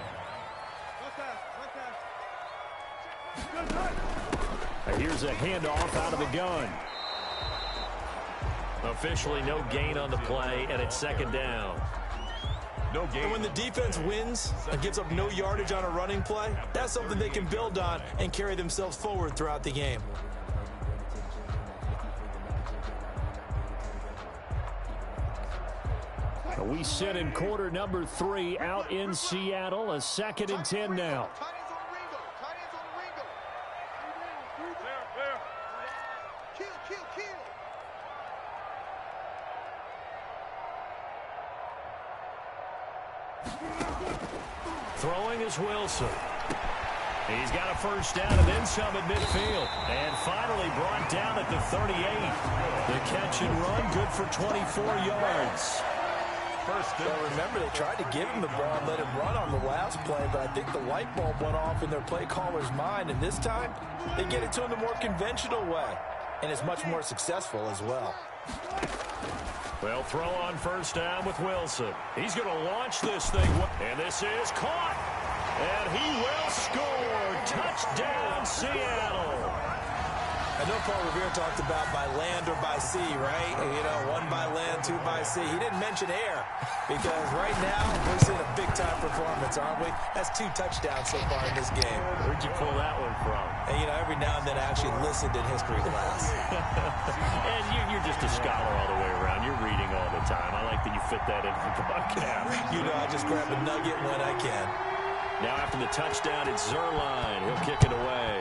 Here's a handoff out of the gun. Officially no gain on the play, and it's 2nd down. No gain. And when the defense wins and gives up no yardage on a running play, that's something they can build on and carry themselves forward throughout the game. We sit in quarter number 3 out in Seattle. A 2nd and 10 now. Throwing is Wilson. He's got a first down and then some at midfield. And finally brought down at the 38. The catch and run good for 24 yards. Well, remember, they tried to give him the ball and let him run on the last play, but I think the light bulb went off in their play caller's mind, and this time they get it to him the more conventional way, and it's much more successful as well. Well, throw on first down with Wilson. He's going to launch this thing, and this is caught, and he will score. Touchdown, Seattle. I know Paul Revere talked about by land or by sea, right? You know, 1 by land, 2 by sea. He didn't mention air because right now we're seeing a big-time performance, aren't we? That's 2 touchdowns so far in this game. Where'd you pull that one from? And, you know, every now and then I actually listened in history class. And you're just a scholar all the way around. You're reading all the time. I like that you fit that in the broadcast. You know, I just grab a nugget when I can. Now after the touchdown, it's Zerline. He'll kick it away.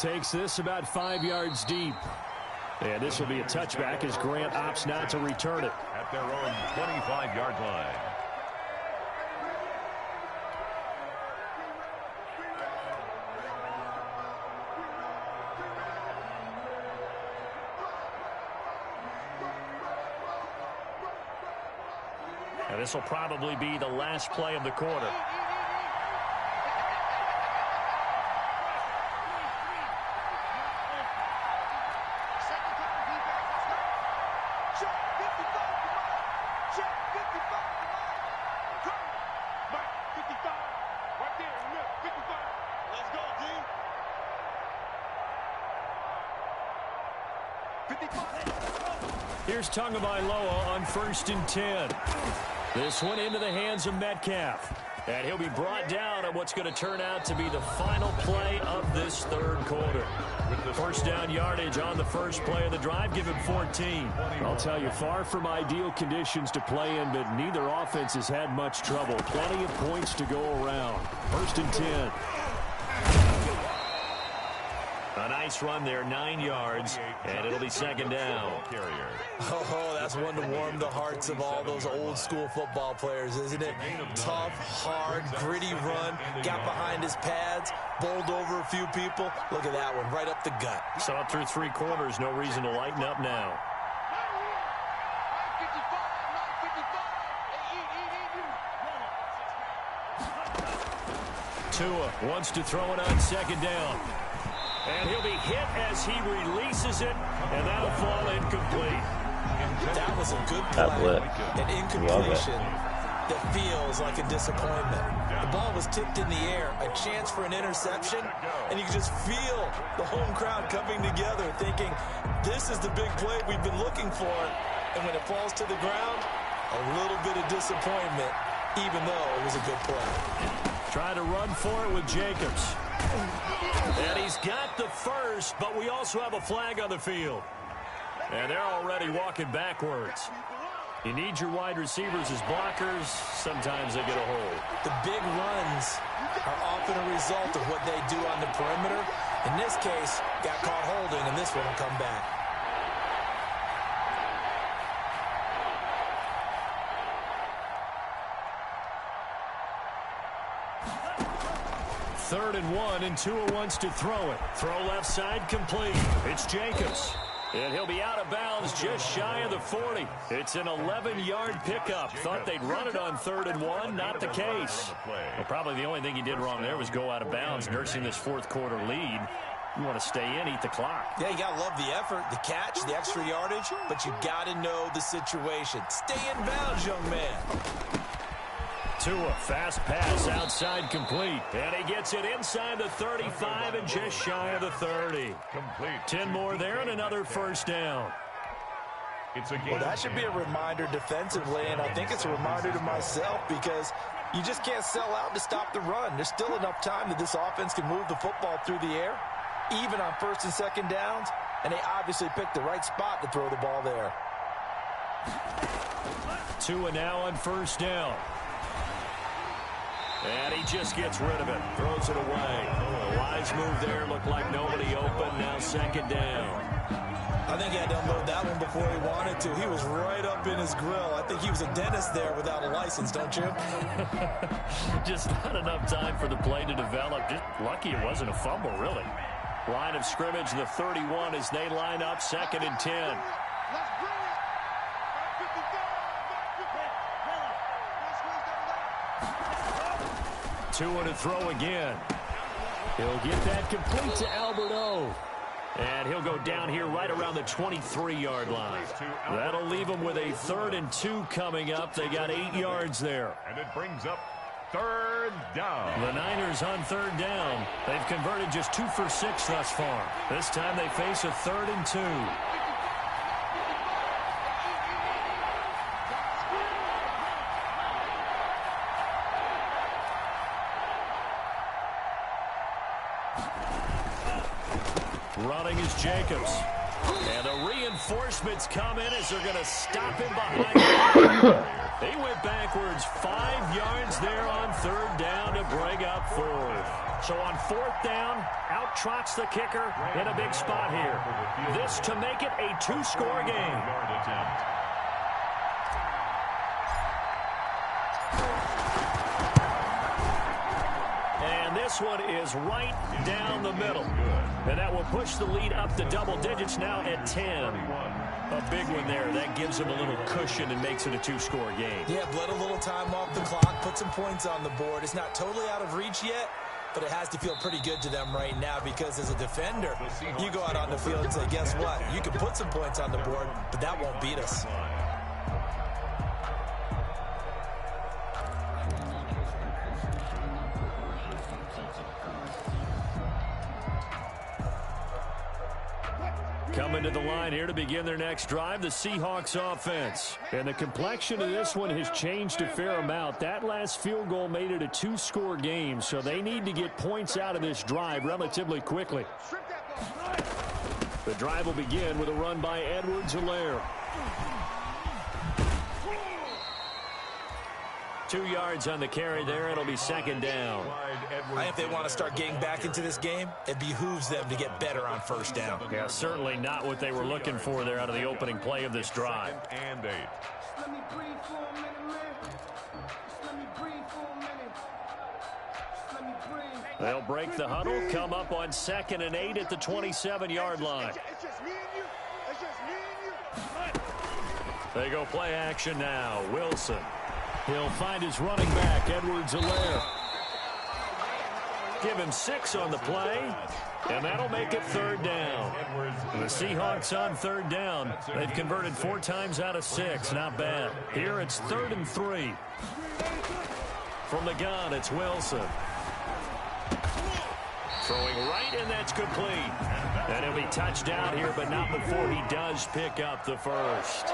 Takes this about 5 yards deep. And this will be a touchback as Grant opts not to return it. At their own 25-yard line. And this will probably be the last play of the quarter. Here's Tagovailoa on 1st and 10. This one into the hands of Metcalf. And he'll be brought down on what's going to turn out to be the final play of this third quarter. First down yardage on the first play of the drive. Give him 14. I'll tell you, far from ideal conditions to play in, but neither offense has had much trouble. Plenty of points to go around. 1st and 10. A nice run there, 9 yards, and it'll be 2nd down. Oh, that's one to warm the hearts of all those old-school football players, isn't it? Tough, hard, gritty run, got behind his pads, bowled over a few people. Look at that one, right up the gut. So up through 3 quarters, no reason to lighten up now. Tua wants to throw it on 2nd down. And he'll be hit as he releases it, and that'll fall incomplete. That was a good play. An incompletion that feels like a disappointment. The ball was tipped in the air, a chance for an interception, and you can just feel the home crowd coming together thinking, this is the big play we've been looking for. And when it falls to the ground, a little bit of disappointment, even though it was a good play. Try to run for it with Jacobs. And he's got the first, but we also have a flag on the field. And they're already walking backwards. You need your wide receivers as blockers. Sometimes they get a hold. The big runs are often a result of what they do on the perimeter. In this case, got caught holding, and this one will come back. Third and 1, and Tua wants to throw it. Throw left side complete. It's Jacobs. And he'll be out of bounds just shy of the 40. It's an 11-yard pickup. Thought they'd run it on 3rd and 1. Not the case. Well, probably the only thing he did wrong there was go out of bounds, nursing this 4th quarter lead. You want to stay in, eat the clock. Yeah, you got to love the effort, the catch, the extra yardage, but you got to know the situation. Stay in bounds, young man. Tua, fast pass outside complete. And he gets it inside the 35 and just shy of the 30. Complete. 10 more there and another first down. Well, that should be a reminder defensively, and I think it's a reminder to myself because you just can't sell out to stop the run. There's still enough time that this offense can move the football through the air, even on 1st and 2nd downs, and they obviously picked the right spot to throw the ball there. Tua now on 1st down. And he just gets rid of it. Throws it away. A wise move there. Looked like nobody open. Now 2nd down. I think he had to unload that one before he wanted to. He was right up in his grill. I think he was a dentist there without a license, don't you? Just not enough time for the play to develop. Just lucky it wasn't a fumble, really. Line of scrimmage, the 31 as they line up 2nd and 10. Tua to throw again. He'll get that complete to Alberto. And he'll go down here right around the 23-yard line. That'll leave them with a 3rd and 2 coming up. They got 8 yards there. And it brings up 3rd down. The Niners on 3rd down. They've converted just 2 for 6 thus far. This time they face a 3rd and 2. Running is Jacobs. And the reinforcements come in as they're going to stop him behind him. They went backwards 5 yards there on 3rd down to bring up 4th. So on 4th down, out trots the kicker in a big spot here. This to make it a 2-score game. And this one is right down the middle. And that will push the lead up to double digits now at 10. A big one there. That gives them a little cushion and makes it a 2-score game. Yeah, bled a little time off the clock, put some points on the board. It's not totally out of reach yet, but it has to feel pretty good to them right now because as a defender, you go out on the field and say, guess what? You can put some points on the board, but that won't beat us. Coming to the line here to begin their next drive, the Seahawks offense. And the complexion of this one has changed a fair amount. That last field goal made it a 2-score game, so they need to get points out of this drive relatively quickly. The drive will begin with a run by Edwards-Helaire. 2 yards on the carry there. It'll be 2nd down. If they want to start getting back into this game, it behooves them to get better on 1st down. Yeah, certainly not what they were looking for there out of the opening play of this drive. And 8. Let me breathe for a minute, man. Let me breathe for a minute. Let me breathe. They'll break the huddle, come up on 2nd and 8 at the 27-yard line. It's just me and you. It's just me and you. They go play action now. Wilson. He'll find his running back, Edwards-Helaire. Give him 6 on the play, and that'll make it 3rd down. The Seahawks on 3rd down. They've converted 4 times out of 6. Not bad. Here it's 3rd and 3. From the gun, it's Wilson. Throwing right, and that's complete. And he'll be touchdown here, but not before he does pick up the first.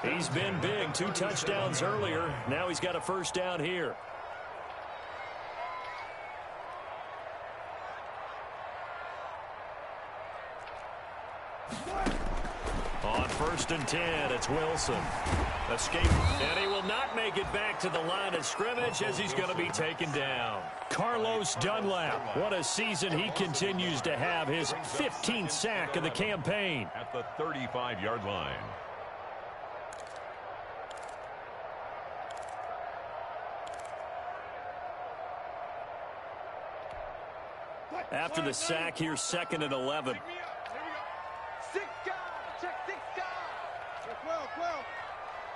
He's been big. 2 touchdowns earlier. Now he's got a 1st down here. On 1st and 10, it's Wilson. Escape, and he will not make it back to the line of scrimmage as he's going to be taken down. Carlos Dunlap, what a season he continues to have. His 15th sack of the campaign. At the 35-yard line. After the sack, here's 2nd and 11. Here we go. 6 guys. Check 6 guys.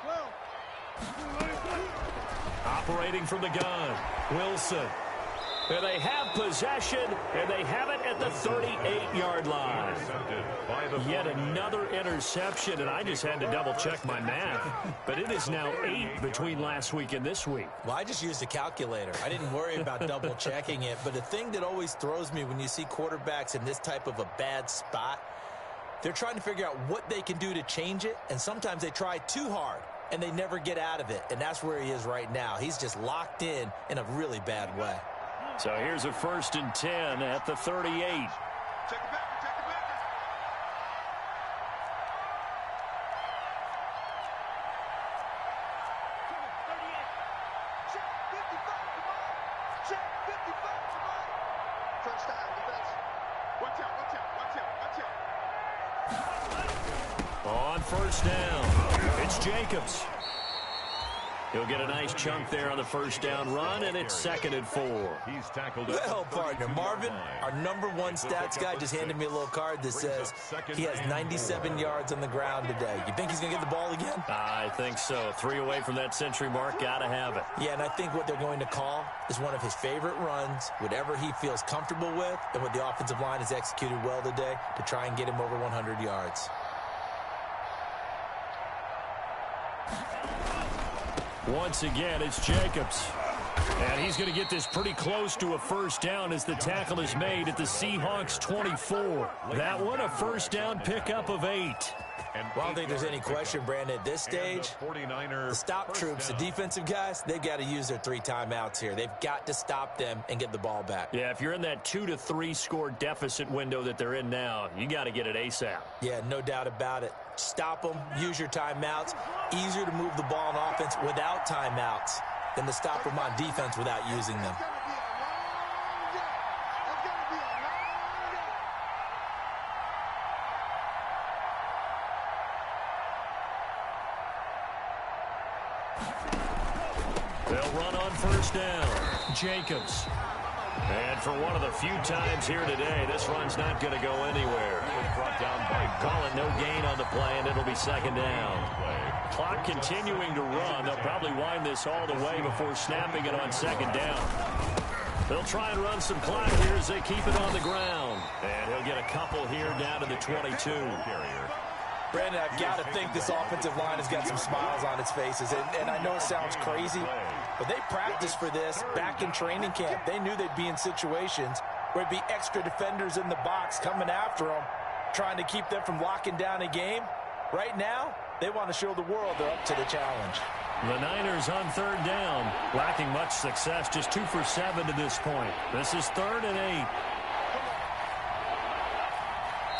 12. Operating from the gun, Wilson. And they have possession, and they have it at the 38-yard line. Yet another interception, and I just had to double-check my math. But it is now 8 between last week and this week. Well, I just used a calculator. I didn't worry about double-checking it. But the thing that always throws me when you see quarterbacks in this type of a bad spot, they're trying to figure out what they can do to change it, and sometimes they try too hard, and they never get out of it. And that's where he is right now. He's just locked in a really bad way. So here's a 1st and 10 at the 38. Check it back. Check it back. Check 55, come on. Check 55, come on. First down, defense. Watch out. On 1st down, it's Jacobs. He'll get a nice chunk there on the 1st down run, and it's 2nd and 4. He's tackled. Well, partner, Marvin, our #1 stats guy just handed me a little card that says he has 97 yards on the ground today. You think he's going to get the ball again? I think so. 3 away from that century mark. Got to have it. Yeah, and I think what they're going to call is one of his favorite runs, whatever he feels comfortable with, and what the offensive line has executed well today to try and get him over 100 yards. Once again, it's Jacobs. And he's going to get this pretty close to a 1st down as the tackle is made at the Seahawks 24. That one, a 1st down pickup of 8. Well, I don't think there's any question, Brandon, at this stage, the stop troops, the defensive guys, they've got to use their 3 timeouts here. They've got to stop them and get the ball back. Yeah, if you're in that 2 to 3 score deficit window that they're in now, you got to get it ASAP. Yeah, no doubt about it. Stop them, use your timeouts. Easier to move the ball on offense without timeouts than to stop them on defense without using them. It's going to be a long They'll run on first down. Jacobs. And for one of the few times here today, this run's not going to go anywhere. Brought down by calling no gain on the play, and it'll be second down. Clock continuing to run. They'll probably wind this all the way before snapping it on second down. They'll try and run some clock here as they keep it on the ground. And he'll get a couple here down to the 22. Brandon, I've got to think this offensive line has got some smiles on its faces. And I know it sounds crazy, but they practiced for this back in training camp. They knew they'd be in situations where it'd be extra defenders in the box coming after them, trying to keep them from locking down a game. Right now, they want to show the world they're up to the challenge. The Niners on third down, lacking much success, just 2 for 7 to this point. This is 3rd and 8.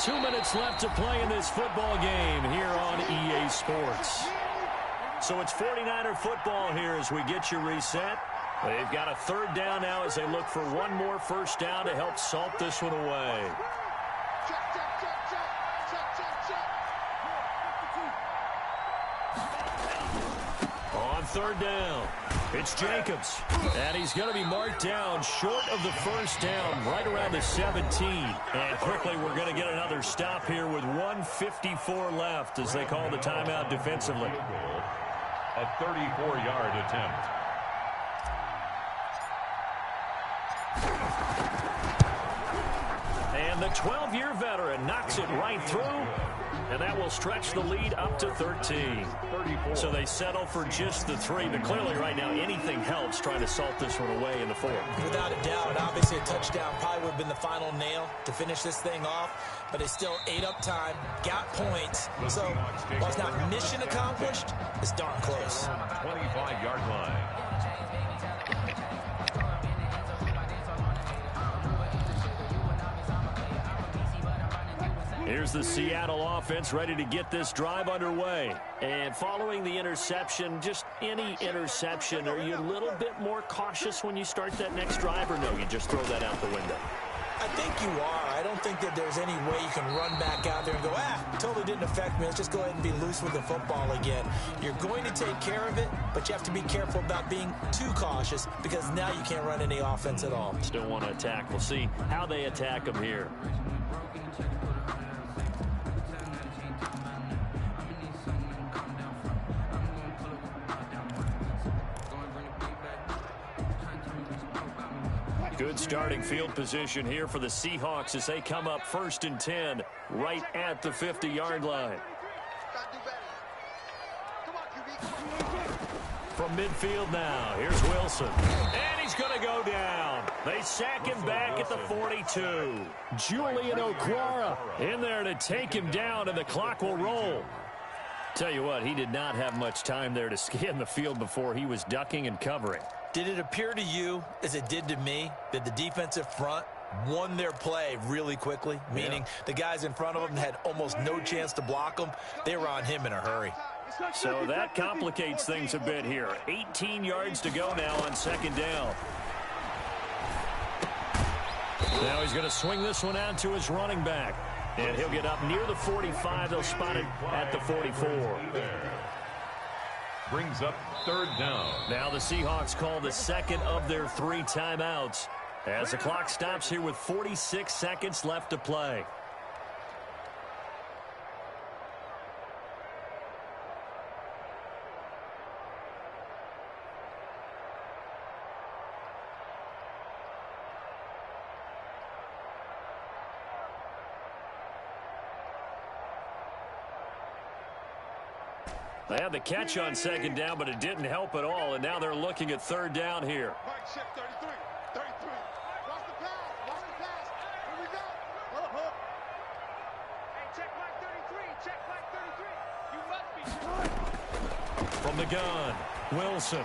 2 minutes left to play in this football game here on EA Sports. So it's 49er football here as we get you reset. They've got a third down now as they look for one more first down to help salt this one away. On third down, it's Jacobs. And he's going to be marked down short of the first down, right around the 17. And quickly, we're going to get another stop here with 1:54 left as they call the timeout defensively. A 34-yard attempt. And the 12-year veteran knocks it right through. And that will stretch the lead up to 13. So they settle for just the 3. But clearly right now anything helps trying to salt this one away in the 4th. Without a doubt, obviously a touchdown probably would have been the final nail to finish this thing off. But it's still ate up time, got points. So while it's not mission accomplished, it's darn close. 25-yard line. Here's the Seattle offense ready to get this drive underway. And following the interception, just any interception, are you a little bit more cautious when you start that next drive, or no, you just throw that out the window? I think you are. I don't think that there's any way you can run back out there and go, totally didn't affect me. Let's just go ahead and be loose with the football again. You're going to take care of it, but you have to be careful about being too cautious because now you can't run any offense at all. Still want to attack. We'll see how they attack them here. Good starting field position here for the Seahawks as they come up 1st and 10 right at the 50-yard line. From midfield now, here's Wilson. And he's going to go down. They sack him back at the 42. Julian Okwara in there to take him down, and the clock will roll. Tell you what, he did not have much time there to scan the field before he was ducking and covering. Did it appear to you, as it did to me, that the defensive front won their play really quickly? Meaning the guys in front of them had almost no chance to block them. They were on him in a hurry. So that complicates things a bit here. 18 yards to go now on 2nd down. Now he's going to swing this one out to his running back. And he'll get up near the 45. They'll spot it at the 44. Brings up 3rd down. Now the Seahawks call the second of their 3 timeouts as the clock stops here with 46 seconds left to play. They had the catch on 2nd down, but it didn't help at all, and now they're looking at 3rd down here. Mike, check 33. 33. Watch the pass. Watch the pass. Here we go. Hey, check Mike 33. Check Mike 33. You must be. From the gun, Wilson.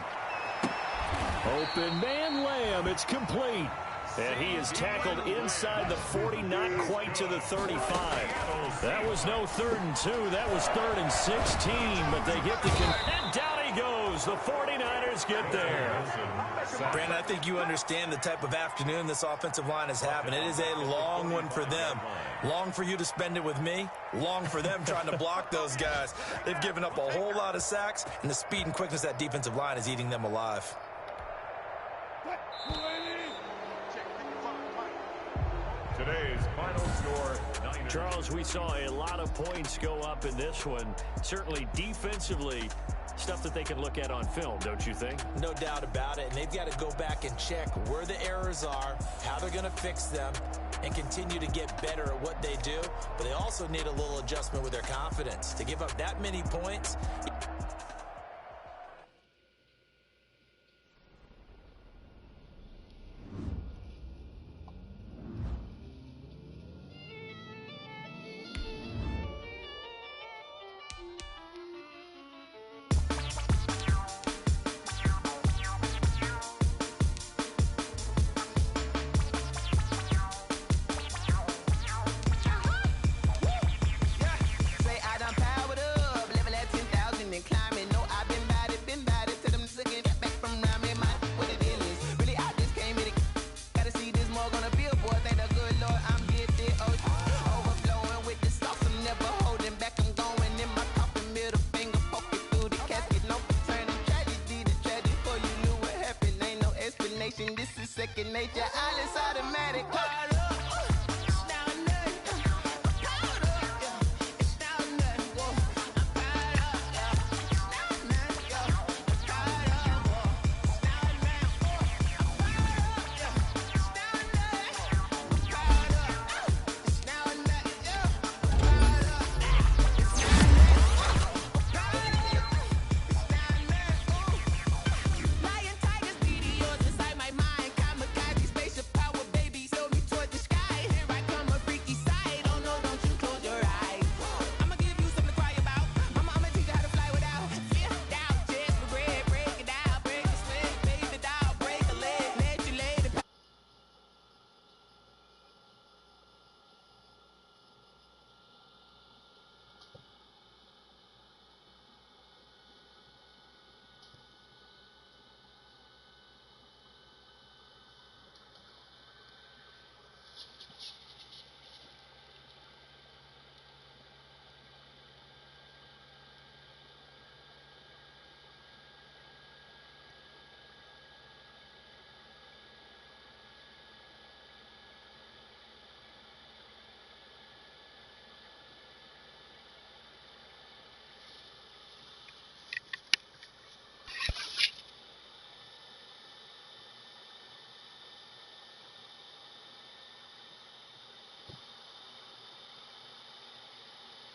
Open man Lamb. It's complete. And he is tackled inside the 40, not quite to the 35. That was no 3rd and 2. That was 3rd and 16. But they get the... And down he goes. The 49ers get there. Brandon, I think you understand the type of afternoon this offensive line is having. It is a long one for them. Long for you to spend it with me, long for them trying to block those guys. They've given up a whole lot of sacks, and the speed and quickness of that defensive line is eating them alive. Today's final score, Charles, we saw a lot of points go up in this one. Certainly defensively, stuff that they can look at on film, don't you think? No doubt about it, and they've got to go back and check where the errors are, how they're going to fix them, and continue to get better at what they do. But they also need a little adjustment with their confidence. To give up that many points... This is second nature, all is automatic.